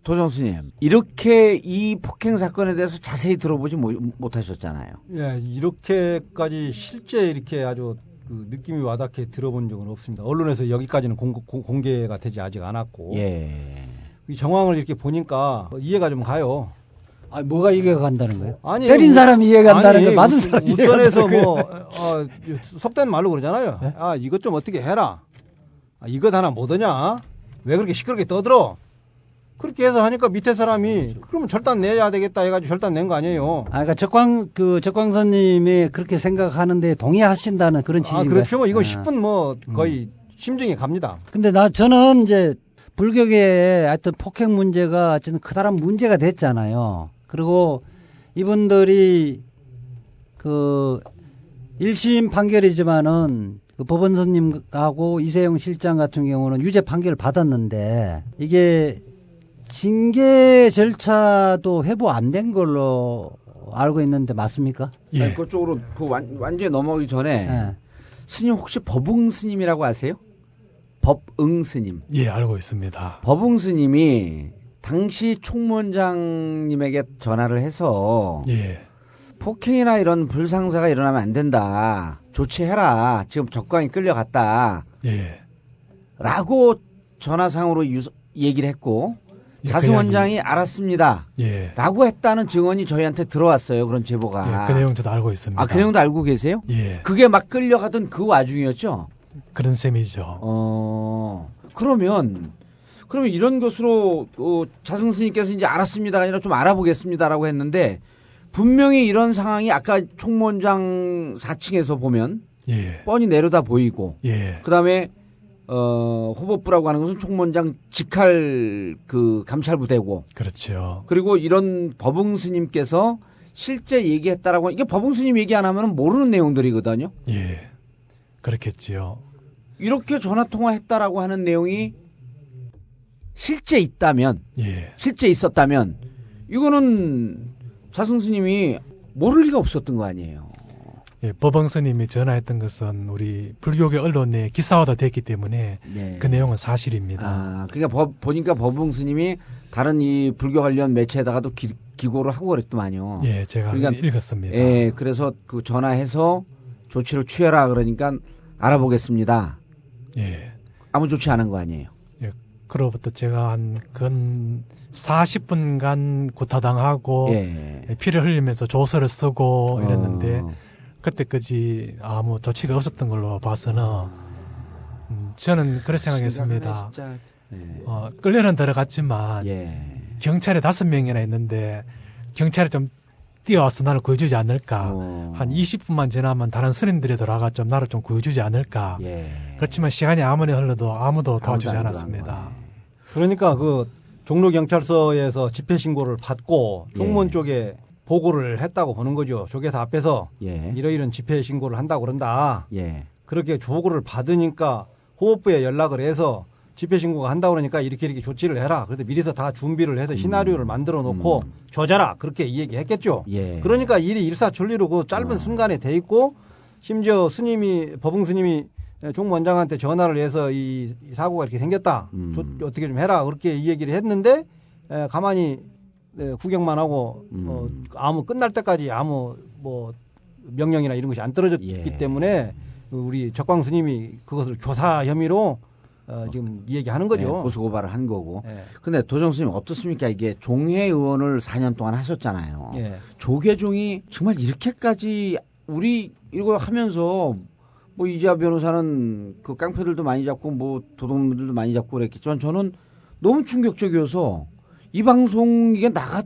도정수님 이렇게 이 폭행 사건에 대해서 자세히 들어보지 못하셨잖아요. 예, 이렇게까지 실제 이렇게 아주 그 느낌이 와닿게 들어본 적은 없습니다. 언론에서 여기까지는 공개가 되지 아직 않았고, 이 정황을 이렇게 보니까 이해가 좀 가요. 뭐가 이해가 간다는 거예요? 아니, 때린 사람이 이해가 간다는 거, 맞은 사람이 우선에서 속된 말로 그러잖아요. 네? 이것 좀 어떻게 해라. 이것 하나 못하냐? 왜 그렇게 시끄럽게 떠들어? 그렇게 해서 하니까 밑에 사람이 그러면 절단 내야 되겠다 해가지고 절단 낸 거 아니에요. 그러니까 적광선님이 그렇게 생각하는데 동의하신다는 그런 취지인가요? 그렇죠. 뭐 이건 10분 거의 심증이 갑니다. 근데 저는 이제 불교계의 하여튼 폭행 문제가 어쨌든 커다란 문제가 됐잖아요. 그리고 이분들이 1심 판결이지만은 법원선님하고 이세영 실장 같은 경우는 유죄 판결을 받았는데 이게 징계 절차도 회부 안 된 걸로 알고 있는데 맞습니까? 예. 그쪽으로 완전히 넘어가기 전에 스님 혹시 법응 스님이라고 아세요? 법응 스님. 예, 알고 있습니다. 법응 스님이 당시 총무원장님에게 전화를 해서 폭행이나 이런 불상사가 일어나면 안 된다. 조치해라. 지금 적광이 끌려갔다. 라고 전화상으로 얘기를 했고 자승 원장이 알았습니다. 라고 했다는 증언이 저희한테 들어왔어요. 그런 제보가. 그 내용 저도 알고 있습니다. 그 내용도 알고 계세요? 그게 막 끌려가던 그 와중이었죠? 그런 셈이죠. 그러면 이런 것으로 자승 스님께서 이제 알았습니다가 아니라 좀 알아보겠습니다라고 했는데 분명히 이런 상황이 아까 총무원장 4층에서 보면 뻔히 내려다 보이고 그다음에 호법부라고 하는 것은 총무원장 직할 감찰부대고 그렇죠. 그리고 이런 법응 스님께서 실제 얘기했다라고 이게 법응 스님 얘기 안 하면 모르는 내용들이거든요. 그렇겠지요. 이렇게 전화 통화했다라고 하는 내용이 실제 있다면 실제 있었다면 이거는 자승 스님이 모를 리가 없었던 거 아니에요. 법응 스님이 전화했던 것은 우리 불교계 언론에 기사화도 됐기 때문에 그 내용은 사실입니다. 그러니까 보니까 법응 스님이 다른 이 불교 관련 매체에다가도 기고를 하고 그랬더만요. 제가 그러니까, 읽었습니다. 그래서 전화해서 조치를 취해라 그러니까 알아보겠습니다. 아무 조치 안 한 거 아니에요. 그로부터 제가 근 40분간 구타당하고 피를 흘리면서 조서를 쓰고 이랬는데 그때까지 아무 조치가 없었던 걸로 봐서는 저는 그렇게 생각했습니다. 끌려는 들어갔지만 경찰에 5명이나 있는데 경찰이 좀 뛰어와서 나를 구해주지 않을까. 한 20분만 지나면 다른 스님들이 들어와가 좀 나를 좀 구해주지 않을까. 그렇지만 시간이 아무리 흘러도 아무도 도와주지 않았습니다. 그러니까 그 종로경찰서에서 집회 신고를 받고 총무원 쪽에 보고를 했다고 보는 거죠. 조계사 앞에서 이러이런 집회 신고를 한다고 그런다. 그렇게 보고를 받으니까 호법부에 연락을 해서 집회 신고가 한다고 그러니까 이렇게 조치를 해라. 그래서 미리서 다 준비를 해서 시나리오를 만들어 놓고 줘자라. 그렇게 얘기했겠죠. 그러니까 일이 일사천리로 그 짧은 순간에 돼 있고 심지어 법흥 스님이 종무원장한테 전화를 해서 이 사고가 이렇게 생겼다. 어떻게 좀 해라. 그렇게 이 얘기를 했는데 가만히 구경만 하고 아무 끝날 때까지 아무 뭐 명령이나 이런 것이 안 떨어졌기 때문에 우리 적광 스님이 그것을 교사 혐의로 지금 얘기하는 거죠. 고소고발을 한 거고. 근데 도정 스님 어떻습니까? 이게 종회 의원을 4년 동안 하셨잖아요. 조계종이 정말 이렇게까지 우리 이거 하면서 뭐 이재화 변호사는 그 깡패들도 많이 잡고 뭐 도둑놈들도 많이 잡고 그랬겠지만 저는 너무 충격적이어서 이 방송 이게 나갈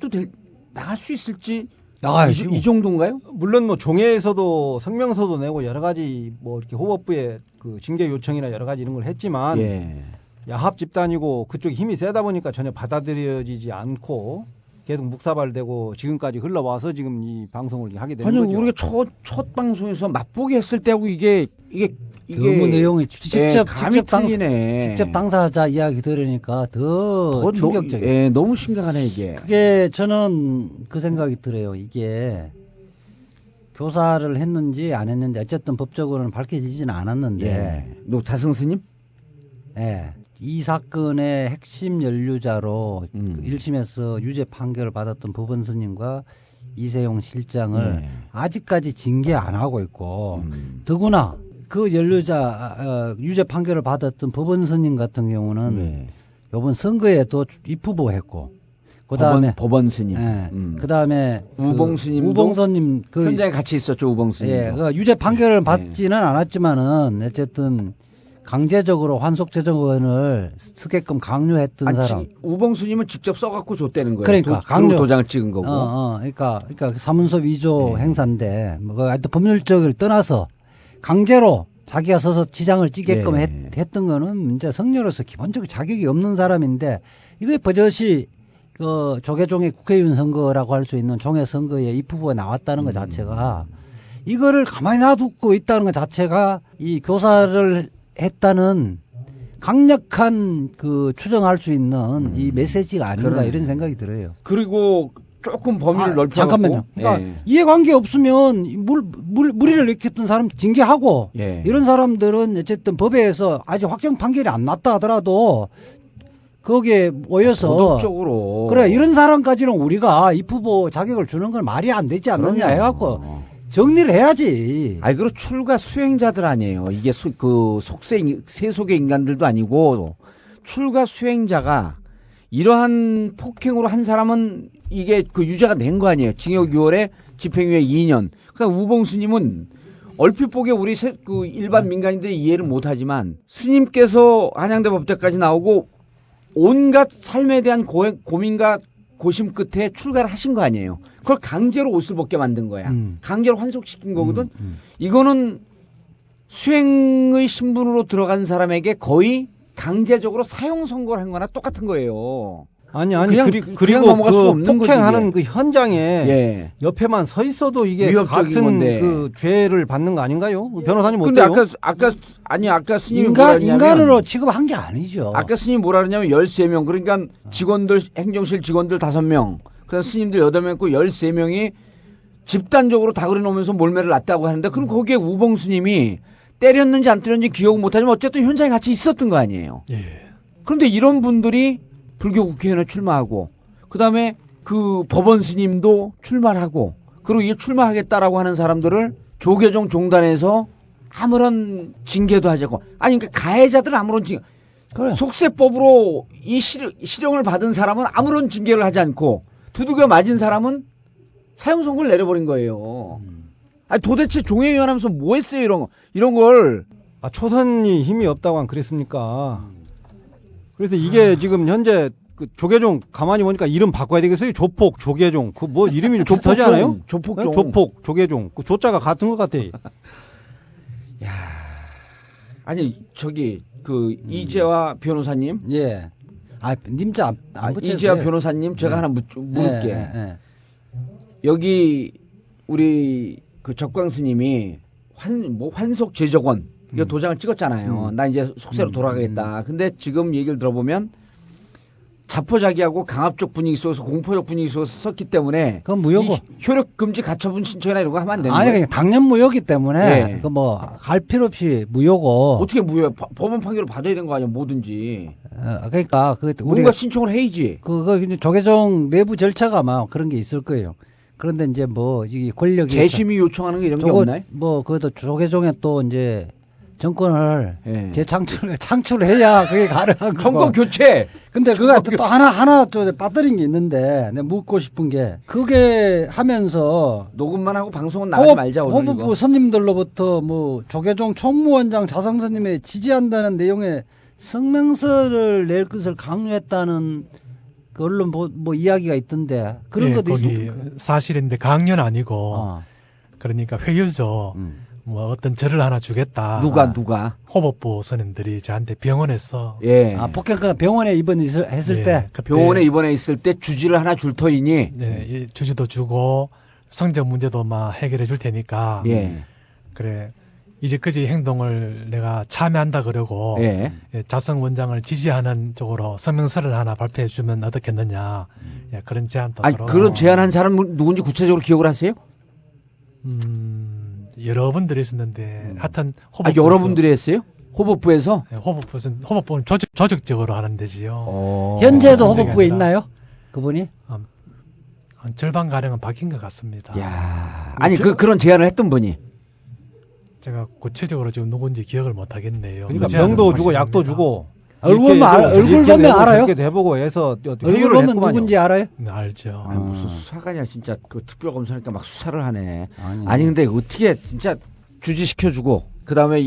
수 있을지 나가야죠. 이 정도인가요? 물론 뭐 종회에서도 성명서도 내고 여러 가지 뭐 이렇게 호법부에 그 징계 요청이나 여러 가지 이런 걸 했지만 야합 집단이고 그쪽이 힘이 세다 보니까 전혀 받아들여지지 않고 계속 묵사발되고 지금까지 흘러와서 지금 이 방송을 하게 되는 거죠. 우리가 첫 방송에서 맛보게 했을 때하고 이게 너무 내용이 직접 직접 당사자 이야기 들으니까 더 충격적이에요. 너무 심각하네 이게. 그게 저는 그 생각이 들어요. 이게 교사를 했는지 안 했는지 어쨌든 법적으로는 밝혀지지는 않았는데. 자승 스님? 이 사건의 핵심 연루자로 1심에서 유죄 판결을 받았던 법원 스님과 이세용 실장을 아직까지 징계 안 하고 있고 더구나 그 연루자 유죄 판결을 받았던 법원 스님 같은 경우는 이번 선거에도 입후보했고 그다음에 법원 스님, 그다음에 우봉 스님, 우봉 스님 그 현장에 같이 있었죠. 우봉 스님. 그 유죄 판결을 받지는 않았지만은 어쨌든 강제적으로 환속 재정원을 쓰게끔 강요했던 사람. 우봉 스님은 직접 써갖고 줬다는 거예요. 그러니까 강요 도장을 찍은 거고. 그러니까 사문서 위조 행사인데 뭐 하여튼 법률적을 떠나서 강제로 자기가 서서 지장을 찌게끔 했던 거는 이제 성녀로서 기본적으로 자격이 없는 사람인데 이게 버젓이 그 조계종의 국회의원 선거라고 할 수 있는 종회 선거에 입후보에 나왔다는 것 자체가 이거를 가만히 놔두고 있다는 것 자체가 이 교사를 했다는 강력한 그 추정할 수 있는 이 메시지가 아닌가 이런 생각이 들어요. 그리고 조금 범위를 넓혀갖고. 잠깐만요. 그러니까 이해관계 없으면 무리를 일으켰던 사람 징계하고 이런 사람들은 어쨌든 법에서 아직 확정 판결이 안 났다 하더라도 거기에 모여서 도덕적으로 그래 이런 사람까지는 우리가 입후보 자격을 주는 건 말이 안 되지 않느냐 해갖고 정리를 해야지. 그리고 출가 수행자들 아니에요. 이게 그 세속의 인간들도 아니고 출가 수행자가 이러한 폭행으로 한 사람은 이게 그 유죄가 된 거 아니에요. 징역 6월에 집행유예 2년. 그러니까 우봉 스님은 얼핏 보기에 우리 그 일반 민간인들이 이해를 못하지만 스님께서 한양대 법대까지 나오고 온갖 삶에 대한 고민과 고심 끝에 출가를 하신 거 아니에요. 그걸 강제로 옷을 벗게 만든 거야. 강제로 환속시킨 거거든. 이거는 수행의 신분으로 들어간 사람에게 거의 강제적으로 사형 선고를 한 거나 똑같은 거예요. 아니 그리고 넘어갈 수 없는 폭행하는 그 현장에 옆에만 서 있어도 이게 같은 건데. 그 죄를 받는 거 아닌가요? 변호사님 어때요? 근데 아까 스님이 인간으로 취급한 게 아니죠. 아까 스님이 뭐라 그러냐면 13명 그러니까 직원들 행정실 직원들 5명 그다음 스님들 8명 있고 13명이 집단적으로 다 그려놓으면서 몰매를 놨다고 하는데 그럼 거기에 우봉 스님이 때렸는지 안 때렸는지 기억은 못하지만 어쨌든 현장에 같이 있었던 거 아니에요. 그런데 이런 분들이 불교 국회의원에 출마하고 그다음에 그 법원 스님도 출마하고 그리고 이게 출마하겠다라고 하는 사람들을 조계종 종단에서 아무런 징계도 하지 않고 그러니까 가해자들은 아무런 징계 속세법으로 이 실형을 받은 사람은 아무런 징계를 하지 않고 두들겨 맞은 사람은 사형 선고를 내려버린 거예요. 도대체 종회의원 하면서 뭐 했어요 이런 걸. 초선이 힘이 없다고 안 그랬습니까? 그래서 이게 지금 현재 그 조계종 가만히 보니까 이름 바꿔야 되겠어요. 조폭, 조계종. 그 뭐 이름이 비슷하지 않아요? 조폭종. 조폭, 조계종. 그 조자가 같은 것 같아. 야, 아니 저기 그 이재화 변호사님. 예. 아, 님자 안 붙여도 이재화 돼요. 변호사님 제가 하나 물을게. 예. 여기 우리 그 적광스님이 환속 제적원 이거 도장을 찍었잖아요. 나 이제 속세로 돌아가겠다. 근데 지금 얘기를 들어보면 자포자기하고 강압적 분위기 속에서 공포적 분위기 속에서 썼기 때문에 그건 무효고. 효력 금지 가처분 신청이나 이런 거 하면 안 되는 아니 거예요. 그냥 당연 무효기 때문에 네. 그 뭐 갈 필요 없이 무효고. 어떻게 무효? 법원 판결을 받아야 되는 거 아니야? 뭐든지. 그러니까 그 뭔가 우리가 신청을 해야지. 그거 이제 조계종 내부 절차가 아마 그런 게 있을 거예요. 그런데 이제 뭐 이 권력이 재심의 요청하는 게 이런 게 없나요? 뭐 그것도 조계종에 또 이제 정권을 예. 창출해야 그게 가능한 거고. 정권 교체. 근데 그거 또 하나 또 빠뜨린 게 있는데 내가 묻고 싶은 게 그게 하면서 녹음만 하고 방송은 나가지 말자 오늘 호법부 이거. 손님들로부터 뭐 조계종 총무원장 자상스님에 지지한다는 내용의 성명서를 낼 것을 강요했다는 그 언론 뭐 이야기가 있던데 그런 예, 것도 거기 있습니까? 사실인데 강요는 아니고 그러니까 회유죠. 뭐 어떤 절을 하나 주겠다. 누가 호법부 선임들이 저한테 병원에서 예. 아 폭행가 병원에 입원했을 때 그때 병원에 입원해 있을 때 주지를 하나 줄 터이니 네, 이 주지도 주고 성적 문제도 막 해결해 줄 테니까 예. 그래 이제까지 행동을 내가 참여한다 그러고 예. 자성 원장을 지지하는 쪽으로 성명서를 하나 발표해 주면 어떻겠느냐 예, 그런 제안도 아니 들어오고. 그런 제안한 사람 누군지 구체적으로 기억을 하세요? 여러분들이 있었는데 하여튼 여러분들이 했어요? 호법부에서? 네, 호법부는 조직적으로 하는 데지요. 현재도 호법부에 있나요? 그분이? 절반 가량은 바뀐 것 같습니다. 야, 아니 그런 제안을 했던 분이 제가 구체적으로 지금 누군지 기억을 못 하겠네요. 그러니까 병도 주고 약도 주고 얼굴 보면 알아요? 이렇게 대보고 해서 얼굴 회유를 보면 했구만요. 누군지 알아요? 네, 알죠. 아니, 무슨 수사관이야 진짜 그 특별검사니까 막 수사를 하네. 아니. 아니 근데 어떻게 진짜 주지시켜주고 그 다음에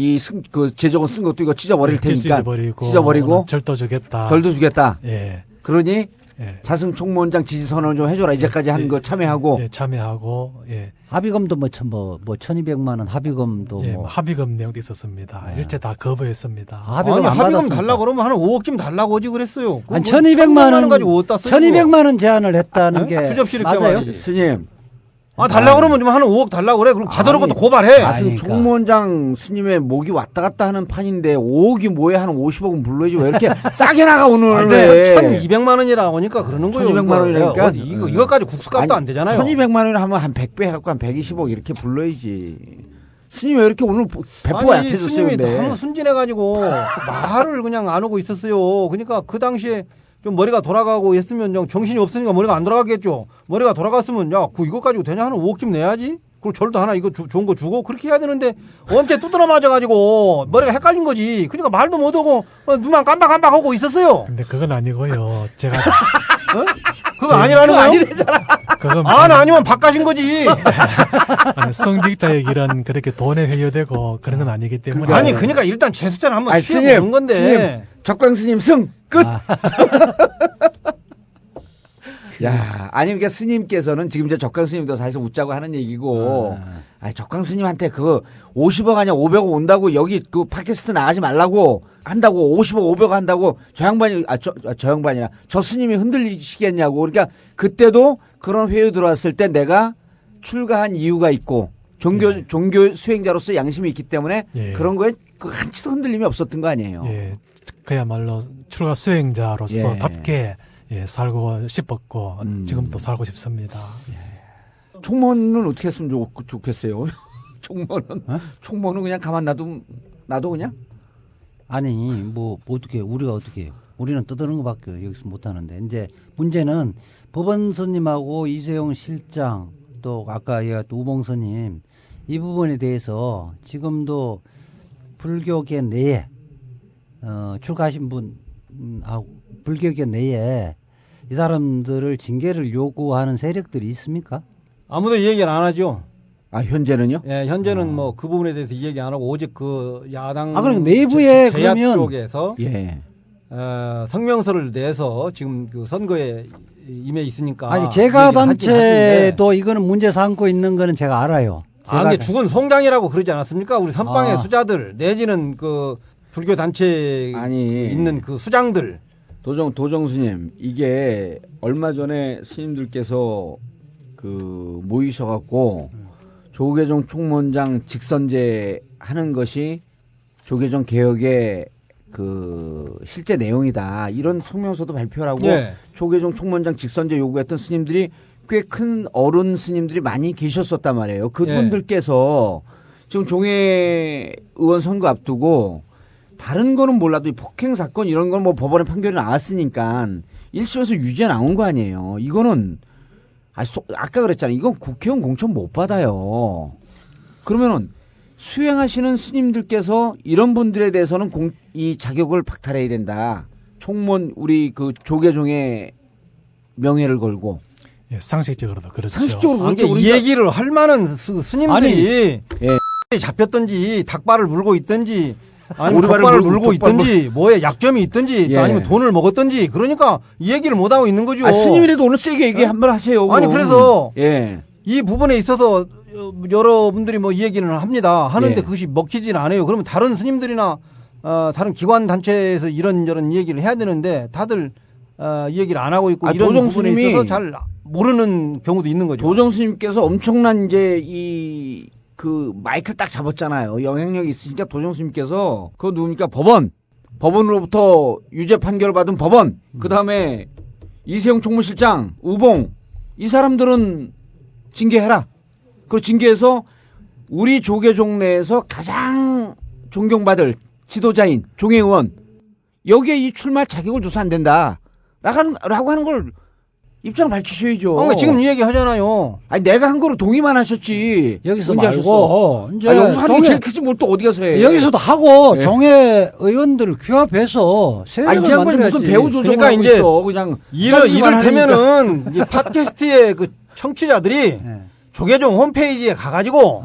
그 제적원 쓴 것도 이거 찢어버릴 테니까 찢어버리고 절도 주겠다. 절도 주겠다. 예. 그러니 예. 자승 총무원장 지지 선언을 좀 해줘라. 이제까지 한 거 참여하고. 예, 참여하고. 예. 합의금도 뭐 1,200만 원 합의금도 예, 뭐. 합의금 내용도 있었습니다. 일제 다 거부했습니다. 합의금 안 합의금 받았습니까? 달라 그러면 한 5억쯤 달라고 오지 그랬어요. 한 1,200만 원 가지고 어디다 쓰는 1,200만 원 제안을 했다는 게 수접시를 맞아요? 껴가지고. 스님. 달라 그러면 좀 한 5억 달라고 그래. 그럼 받아놓고 또 고발해. 자승 총무원장 스님의 목이 왔다 갔다 하는 판인데 5억이 뭐에 한 50억은 불러야지 왜 이렇게 싸게 나가 오늘 왜. 1,200만 원이라고 하니까 그러는 거예요. 1,200만 원이니까 이거까지 국수값도 안 되잖아요. 1,200만 원을 하면 한 100배 해갖고 한 120억 이렇게 불러야지. 스님 왜 이렇게 오늘 배포가 아니 약해졌어요? 스님이 근데. 너무 순진해가지고 말을 그냥 안 하고 있었어요. 그러니까 그 당시에 좀 머리가 돌아가고 했으면 좀 정신이 없으니까 머리가 안 돌아가겠죠. 머리가 돌아갔으면 이거 가지고 되냐 하는 5억쯤 내야지. 그리고 절도 하나 이거 좋은 거 주고 그렇게 해야 되는데 언제 두드러 맞아가지고 머리가 헷갈린 거지. 그러니까 말도 못하고 눈만 깜박깜박하고 있었어요. 근데 그건 아니고요. 제가 그거 아니라는 거예요? 아니래잖아. 그건 아니면 바꿔신 거지. 아니, 성직자의 길은 그렇게 돈에 회유되고 그런 건 아니기 때문에. 아니 그러니까 일단 제수자를 한번 스님, 취해보는 건데. 스님, 적광 스님 승 끝. 야, 아니 그러니까 스님께서는 지금 이제 적광 스님도 사실 웃자고 하는 얘기고, 적광 스님한테 그 50억 아니야 500억 온다고 여기 그 팟캐스트 나가지 말라고 한다고 50억 500억 한다고 저 양반이 저 양반이나 저 스님이 흔들리시겠냐고. 그러니까 그때도 그런 회의 들어왔을 때 내가 출가한 이유가 있고 종교 수행자로서 양심이 있기 때문에 그런 거에 그 한치도 흔들림이 없었던 거 아니에요. 예, 그야말로 출가 수행자로서답게 살고 싶었고 지금도 살고 싶습니다. 총무는 어떻게 했으면 좋겠어요? 총무는 그냥 가만 놔도 그냥? 아니 뭐 어떻게 우리가 어떻게 해요? 우리는 떠드는 것밖에 여기서 못 하는데 이제 문제는 법원스님하고 이세용 실장 또 아까 얘기했던 우봉스님 이 부분에 대해서 지금도 불교계 내에 출가하신 분하고 불교계 내에 이 사람들을 징계를 요구하는 세력들이 있습니까? 아무도 얘기를 안 하죠. 현재는요? 예, 현재는 뭐 그 부분에 대해서 얘기 안 하고 오직 그 야당 그러니까 내부에 제야 그러면 쪽에서 성명서를 내서 지금 그 선거에 임해 있으니까. 아니 제가 단체도 이거는 문제 삼고 있는 거는 제가 알아요. 이게 죽은 송장이라고 그러지 않았습니까? 우리 선방의 수자들 내지는 그 불교 단체에 있는 그 수장들. 도정 스님, 이게 얼마 전에 스님들께서 그 모이셔갖고 조계종 총무원장 직선제 하는 것이 조계종 개혁의 그 실제 내용이다. 이런 성명서도 발표하고 조계종 총무원장 직선제 요구했던 스님들이 꽤 큰 어른 스님들이 많이 계셨었단 말이에요. 그분들께서 지금 종회 의원 선거 앞두고 다른 거는 몰라도 폭행 사건 이런 건 뭐 법원의 판결이 나왔으니까 1심에서 유죄 나온 거 아니에요. 이거는 아까 그랬잖아요. 이건 국회의원 공천 못 받아요. 그러면은 수행하시는 스님들께서 이런 분들에 대해서는 이 자격을 박탈해야 된다. 총무원 우리 그 조계종의 명예를 걸고. 예, 상식적으로도 그렇죠. 상식적으로 그렇죠. 이 얘기를 할 만한 스님들이 잡혔든지 닭발을 물고 있든지 아니면 족발을 물고 있든지 뭐에 약점이 있든지 아니면 돈을 먹었든지 그러니까 이 얘기를 못 하고 있는 거죠. 스님이라도 오늘 세게 얘기 한번 하세요. 아니 그래서 이 부분에 있어서 여러분들이 뭐 이 얘기는 합니다. 하는데 그것이 먹히지는 않아요. 그러면 다른 스님들이나 다른 기관 단체에서 이런저런 얘기를 해야 되는데 다들 이 얘기를 안 하고 있고 이런 부분에 있어서 잘 모르는 경우도 있는 거죠. 도정 스님께서 엄청난 이제 그 마이크를 딱 잡았잖아요. 영향력이 있으니까 도정 스님께서 그거 누굽니까? 법원으로부터 유죄 판결을 받은 법원. 그다음에 이세용 총무실장, 우봉 이 사람들은 징계해라. 그 징계해서 우리 조계종 내에서 가장 존경받을 지도자인 종회의원 여기에 이 출마 자격을 줘서 안 된다. 라고 하는 걸 입장을 밝히셔야죠. 지금 이 얘기 하잖아요. 아니 내가 한 거로 동의만 하셨지. 여기서 말고 이제 여기서 하는 게 제일 크지 뭘 또 어디 가서 해. 여기서도 하고 종회 의원들을 규합해서 세력을 만들어야지. 무슨 배우 조정을 그러니까 하고 이제 있어. 그냥 이를테면은 이 팟캐스트의 그 청취자들이 조계종 홈페이지에 가가지고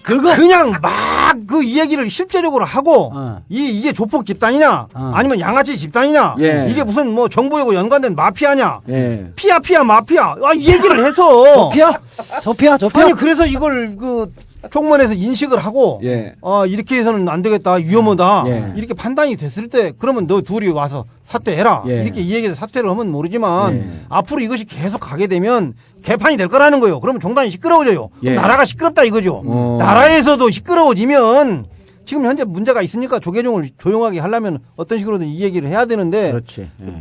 그냥 막 그 이 얘기를 실제적으로 하고 이게 조폭 집단이냐 아니면 양아치 집단이냐 이게 무슨 뭐 정부하고 연관된 마피아냐 피아 마피아 이 얘기를 해서 조피아 아니 그래서 이걸 그 총무원에서 인식을 하고 이렇게 해서는 안 되겠다 위험하다 이렇게 판단이 됐을 때 그러면 너 둘이 와서 사퇴해라 이렇게 이 얘기해서 사퇴를 하면 모르지만 앞으로 이것이 계속 가게 되면 개판이 될 거라는 거예요. 그러면 종단이 시끄러워져요. 나라가 시끄럽다 이거죠. 나라에서도 시끄러워지면 지금 현재 문제가 있으니까 조계종을 조용하게 하려면 어떤 식으로든 이 얘기를 해야 되는데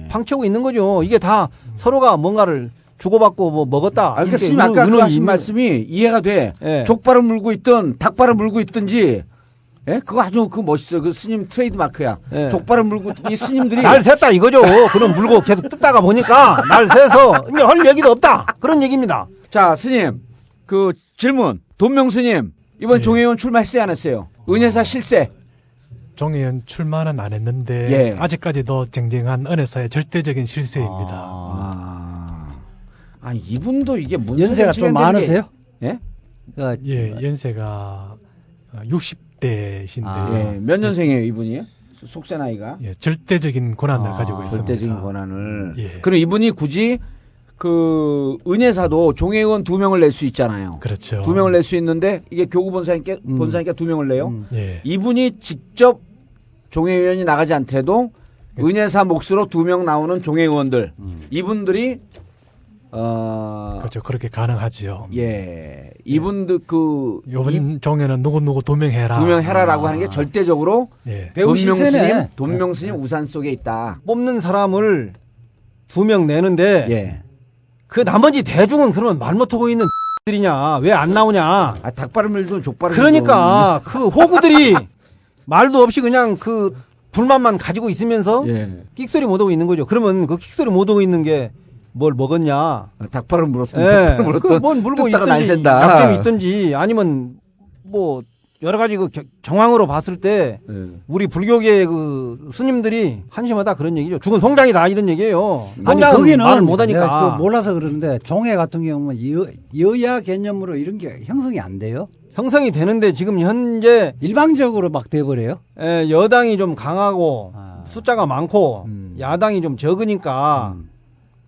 방치하고 있는 거죠. 이게 다 서로가 뭔가를 주고받고 뭐 먹었다. 그러니까 스님 아까 그 하신 말씀이 이해가 돼. 족발을 물고 있든 닭발을 물고 있든지 그거 아주 멋있어. 그 스님 트레이드 마크야. 족발을 물고 이 스님들이 날 샜다 이거죠. 그럼 물고 계속 뜯다가 보니까 날 새서 이제 할 얘기도 없다. 그런 얘기입니다. 자, 스님. 그 질문. 돈명 스님. 이번 종회의원 출마했어요, 안 했어요? 은혜사 실세. 종회의원 출마는 안 했는데 아직까지도 쟁쟁한 은혜사의 절대적인 실세입니다. 아니 이분도 이게 연세가 좀 많으세요? 연세가 60대신데 몇 년생이에요 이분이? 속세 나이가? 절대적인 권한을 가지고 있습니다. 절대적인 권한을. 그럼 이분이 굳이 그 은혜사도 종회의원 2명을 낼 수 있잖아요. 그렇죠. 2명을 낼 수 있는데 이게 교구 본사니까 2명을 내요. 이분이 직접 종회의원이 나가지 않더라도 은혜사 몫으로 2명 나오는 종회의원들 이분들이 그렇죠. 그렇게 가능하지요. 이분들 이번 종회는 누구 2명 해라. 2명 해라라고 하는 게 절대적으로 돈명 스님 우산 속에 있다. 뽑는 사람을 2명 내는데 그 나머지 대중은 그러면 말 못하고 있는 들이냐 왜 안 나오냐. 닭발을 물든 족발을 그러니까 그 호구들이 말도 없이 그냥 그 불만만 가지고 있으면서 끽소리 못하고 있는 거죠. 그러면 그 끽소리 못하고 있는 게 뭘 먹었냐? 닭발을 물었든 뭔 물고 있든지 약점이 있든지 아니면 뭐 여러 가지 그 정황으로 봤을 때 우리 불교계 그 스님들이 한심하다 그런 얘기죠. 죽은 송장이다 이런 얘기예요. 거기는 말을 못하니까 몰라서 그러는데 종회 같은 경우는 여야 개념으로 이런 게 형성이 안 돼요. 형성이 되는데 지금 현재 일방적으로 막 돼버려요. 여당이 좀 강하고 숫자가 많고 야당이 좀 적으니까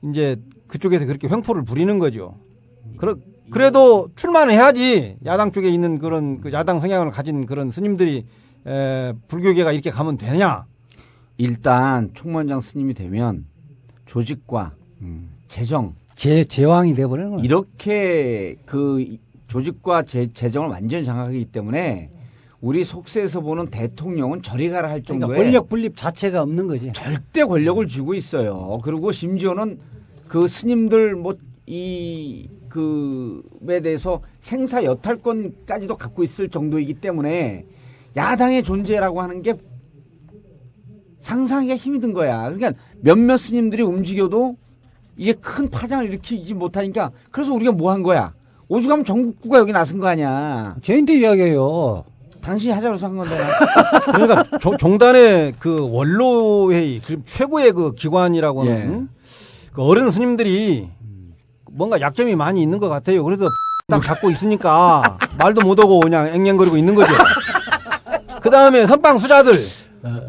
이제 그쪽에서 그렇게 횡포를 부리는 거죠. 그래도 출마는 해야지. 야당 쪽에 있는 그런 그 야당 성향을 가진 그런 스님들이 불교계가 이렇게 가면 되냐? 일단 총무원장 스님이 되면 조직과 재정 제왕이 돼버리는 거예요. 이렇게 그 조직과 재정을 완전히 장악하기 때문에 우리 속세에서 보는 대통령은 저리 가라 할 정도의 그러니까 권력 분립 자체가 없는 거지. 절대 권력을 쥐고 있어요. 그리고 심지어는 그 스님들 그에 대해서 생사 여탈권까지도 갖고 있을 정도이기 때문에 야당의 존재라고 하는 게 상상하기가 힘든 거야. 그러니까 몇몇 스님들이 움직여도 이게 큰 파장을 일으키지 못하니까 그래서 우리가 뭐 한 거야. 오죽하면 전국구가 여기 나선 거 아니야. 저희들 이야기예요. 당신이 하자고 한 건데. 그러니까 종단의 그 원로회의 최고의 그 기관이라고는 그 어른 스님들이 뭔가 약점이 많이 있는 것 같아요. 그래서 딱 잡고 있으니까 말도 못하고 그냥 앵앵거리고 있는 거죠. 그 다음에 선방 수자들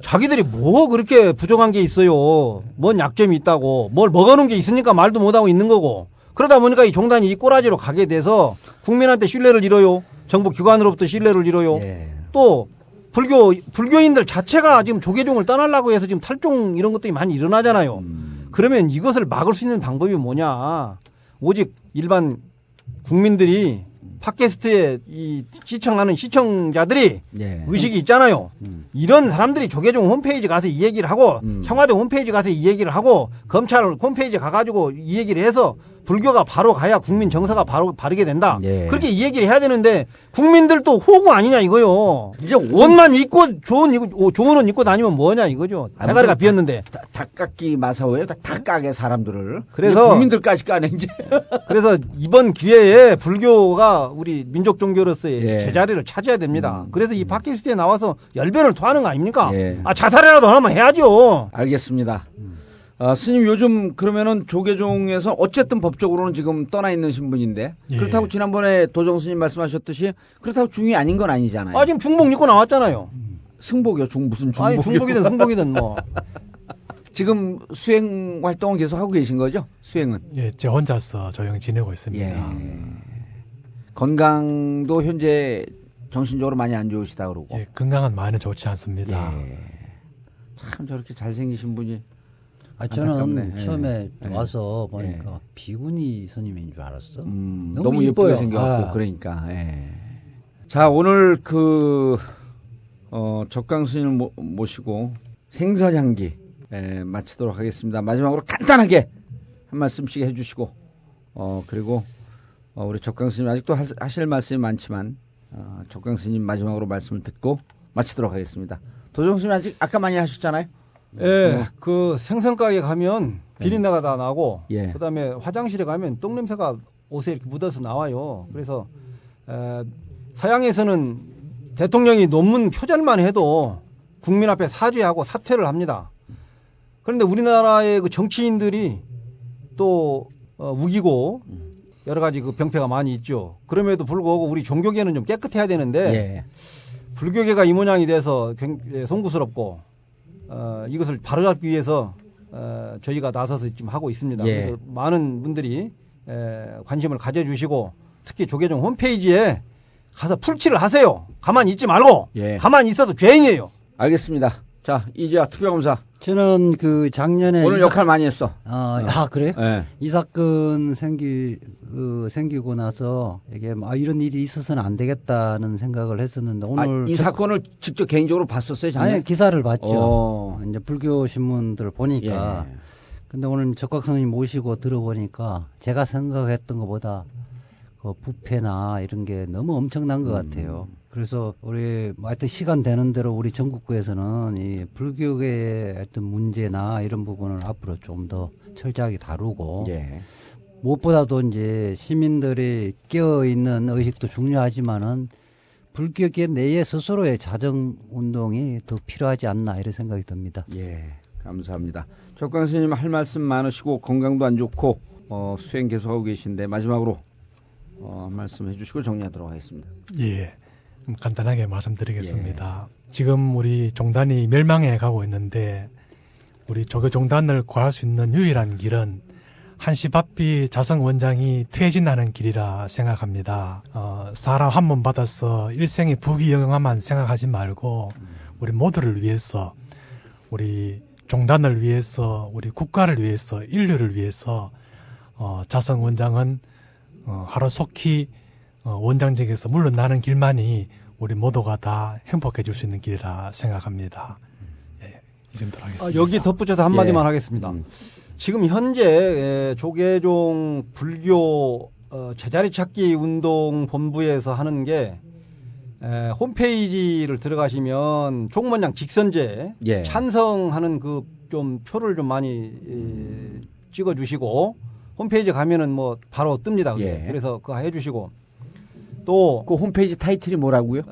자기들이 뭐 그렇게 부족한 게 있어요. 뭔 약점이 있다고 뭘 먹어놓은 게 있으니까 말도 못하고 있는 거고. 그러다 보니까 이 종단이 이 꼬라지로 가게 돼서 국민한테 신뢰를 잃어요. 정부 기관으로부터 신뢰를 잃어요. 또 불교인들 자체가 지금 조계종을 떠나려고 해서 지금 탈종 이런 것들이 많이 일어나잖아요. 그러면 이것을 막을 수 있는 방법이 뭐냐. 오직 일반 국민들이 팟캐스트에 이 시청하는 시청자들이 의식이 있잖아요. 이런 사람들이 조계종 홈페이지 가서 이 얘기를 하고 청와대 홈페이지 가서 이 얘기를 하고 검찰 홈페이지 가가지고 이 얘기를 해서 불교가 바로 가야 국민 정서가 바로 바르게 된다. 그렇게 이 얘기를 해야 되는데 국민들도 호구 아니냐 이거요. 이제 옷만 입고 좋은 옷 입고 다니면 뭐냐 이거죠. 대가리가 비었는데. 닭깎기 마사오예요. 닭가게 사람들을. 그래서 국민들까지 까네 이제. 그래서 이번 기회에 불교가 우리 민족 종교로서의 제자리를 차지해야 됩니다. 그래서 이 팟캐스트에 나와서 열변을 토하는 거 아닙니까? 자살이라도 하면 해야죠. 알겠습니다. 스님 요즘 그러면은 조계종에서 어쨌든 법적으로는 지금 떠나 있는 신분인데 그렇다고 지난번에 도정 스님 말씀하셨듯이 그렇다고 중이 아닌 건 아니잖아요. 지금 중복 입고 나왔잖아요. 승복이요. 무슨 중복이요. 중복이든 승복이든 뭐. 지금 수행 활동은 계속 하고 계신 거죠? 수행은? 예, 제 혼자서 조용히 지내고 있습니다. 건강도 현재 정신적으로 많이 안 좋으시다 그러고. 건강은 많이 좋지 않습니다. 참 저렇게 잘생기신 분이. 저는 처음에 와서 보니까 비구니 스님인 줄 알았어. 너무 예쁘게 생겨갖고 그러니까. 자 오늘 적강 스님을 모시고 생선향기 마치도록 하겠습니다. 마지막으로 간단하게 한 말씀씩 해주시고 그리고 우리 적강 스님 아직도 하실 말씀이 많지만 적강 스님 마지막으로 말씀을 듣고 마치도록 하겠습니다. 도정 스님 아까 많이 하셨잖아요. 그 생선가게 가면 비린내가 다 나고 그다음에 화장실에 가면 똥 냄새가 옷에 이렇게 묻어서 나와요. 그래서 서양에서는 대통령이 논문 표절만 해도 국민 앞에 사죄하고 사퇴를 합니다. 그런데 우리나라의 그 정치인들이 또 우기고 여러 가지 그 병폐가 많이 있죠. 그럼에도 불구하고 우리 종교계는 좀 깨끗해야 되는데 불교계가 이 모양이 돼서 송구스럽고 이것을 바로잡기 위해서 저희가 나서서 지금 하고 있습니다. 그래서 많은 분들이 관심을 가져주시고 특히 조계종 홈페이지에 가서 풀칠을 하세요. 가만히 있지 말고 가만히 있어도 죄인이에요. 알겠습니다. 자 이제야 특별검사. 저는 그 작년에 오늘 역할 많이 했어. 그래요? 이 사건 생기고 나서 이게 이런 일이 있어서는 안 되겠다는 생각을 했었는데 오늘 이 사건을 직접 개인적으로 봤었어요, 작년에? 아니 기사를 봤죠. 이제 불교 신문들 보니까. 근데 오늘 적각선생님 모시고 들어보니까 제가 생각했던 것보다 그 부패나 이런 게 너무 엄청난 것 같아요. 그래서 우리 하여튼 시간 되는 대로 우리 전국구에서는 이 불교계의 어떤 문제나 이런 부분을 앞으로 좀 더 철저하게 다루고 무엇보다도 이제 시민들이 깨어 있는 의식도 중요하지만은 불교계 내에 스스로의 자정 운동이 더 필요하지 않나 이런 생각이 듭니다. 감사합니다. 적강 스님 할 말씀 많으시고 건강도 안 좋고 수행 계속하고 계신데 마지막으로 한 말씀 해주시고 정리하도록 하겠습니다. 간단하게 말씀드리겠습니다. 지금 우리 종단이 멸망해 가고 있는데 우리 조교 종단을 구할 수 있는 유일한 길은 한시바삐 자성 원장이 퇴진하는 길이라 생각합니다. 사람 한 번 받아서 일생의 부귀영화만 생각하지 말고 우리 모두를 위해서, 우리 종단을 위해서, 우리 국가를 위해서, 인류를 위해서 자성 원장은 하루속히 원장직에서 물러나는 길만이 우리 모두가 다 행복해질 수 있는 길이라 생각합니다. 예, 이 정도로 하겠습니다. 여기 덧붙여서 한마디만 하겠습니다. 지금 현재 조계종 불교 제자리 찾기 운동 본부에서 하는 게 홈페이지를 들어가시면 종문장 직선제 찬성하는 그 좀 표를 좀 많이 찍어주시고 홈페이지에 가면은 뭐 바로 뜹니다. 그래서 그거 해주시고 또 그 홈페이지 타이틀이 뭐라고요?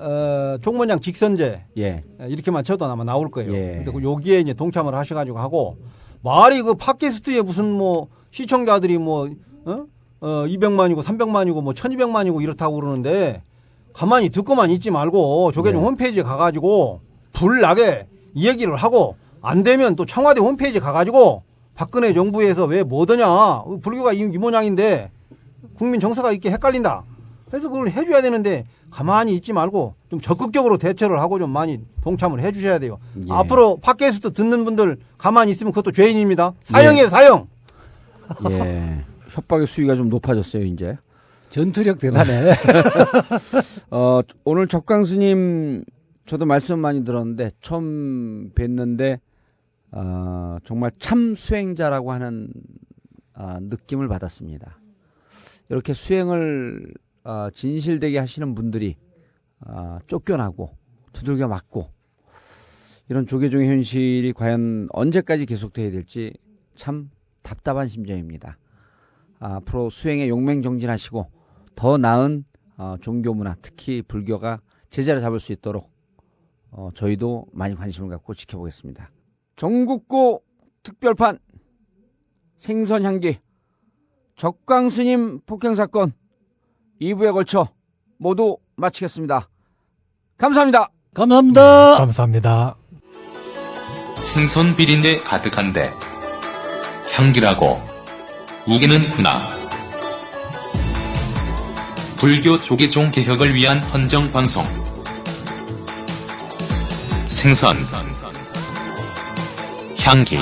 종문장 직선제 이렇게만 쳐도 아마 나올 거예요. 근데 여기에 이제 동참을 하셔가지고 하고 말이 그 팟캐스트에 무슨 뭐 시청자들이 뭐 200만이고 300만이고 뭐 1200만이고 이렇다고 그러는데 가만히 듣고만 있지 말고 조계종 홈페이지에 가가지고 불나게 이 얘기를 하고 안 되면 또 청와대 홈페이지에 가가지고 박근혜 정부에서 왜 뭐더냐 불교가 이 모양인데 국민 정서가 있게 헷갈린다. 그래서 그걸 해줘야 되는데 가만히 있지 말고 좀 적극적으로 대처를 하고 좀 많이 동참을 해주셔야 돼요. 앞으로 팟캐스트 듣는 분들 가만히 있으면 그것도 죄인입니다. 사형이에요, 사형. 협박의 수위가 좀 높아졌어요, 이제. 전투력 대단해. 오늘 적광스님 저도 말씀 많이 들었는데 처음 뵀는데 정말 참 수행자라고 하는 느낌을 받았습니다. 이렇게 수행을 진실되게 하시는 분들이 쫓겨나고 두들겨 맞고 이런 조계종의 현실이 과연 언제까지 계속돼야 될지 참 답답한 심정입니다. 앞으로 수행에 용맹정진하시고 더 나은 종교문화, 특히 불교가 제자를 잡을 수 있도록 저희도 많이 관심을 갖고 지켜보겠습니다. 전국구 특별판 생선향기 적광스님 폭행사건 2부에 걸쳐 모두 마치겠습니다. 감사합니다. 감사합니다. 감사합니다. 생선 비린내 가득한데 향기라고 우기는구나. 불교 조계종 개혁을 위한 헌정방송 생선 향기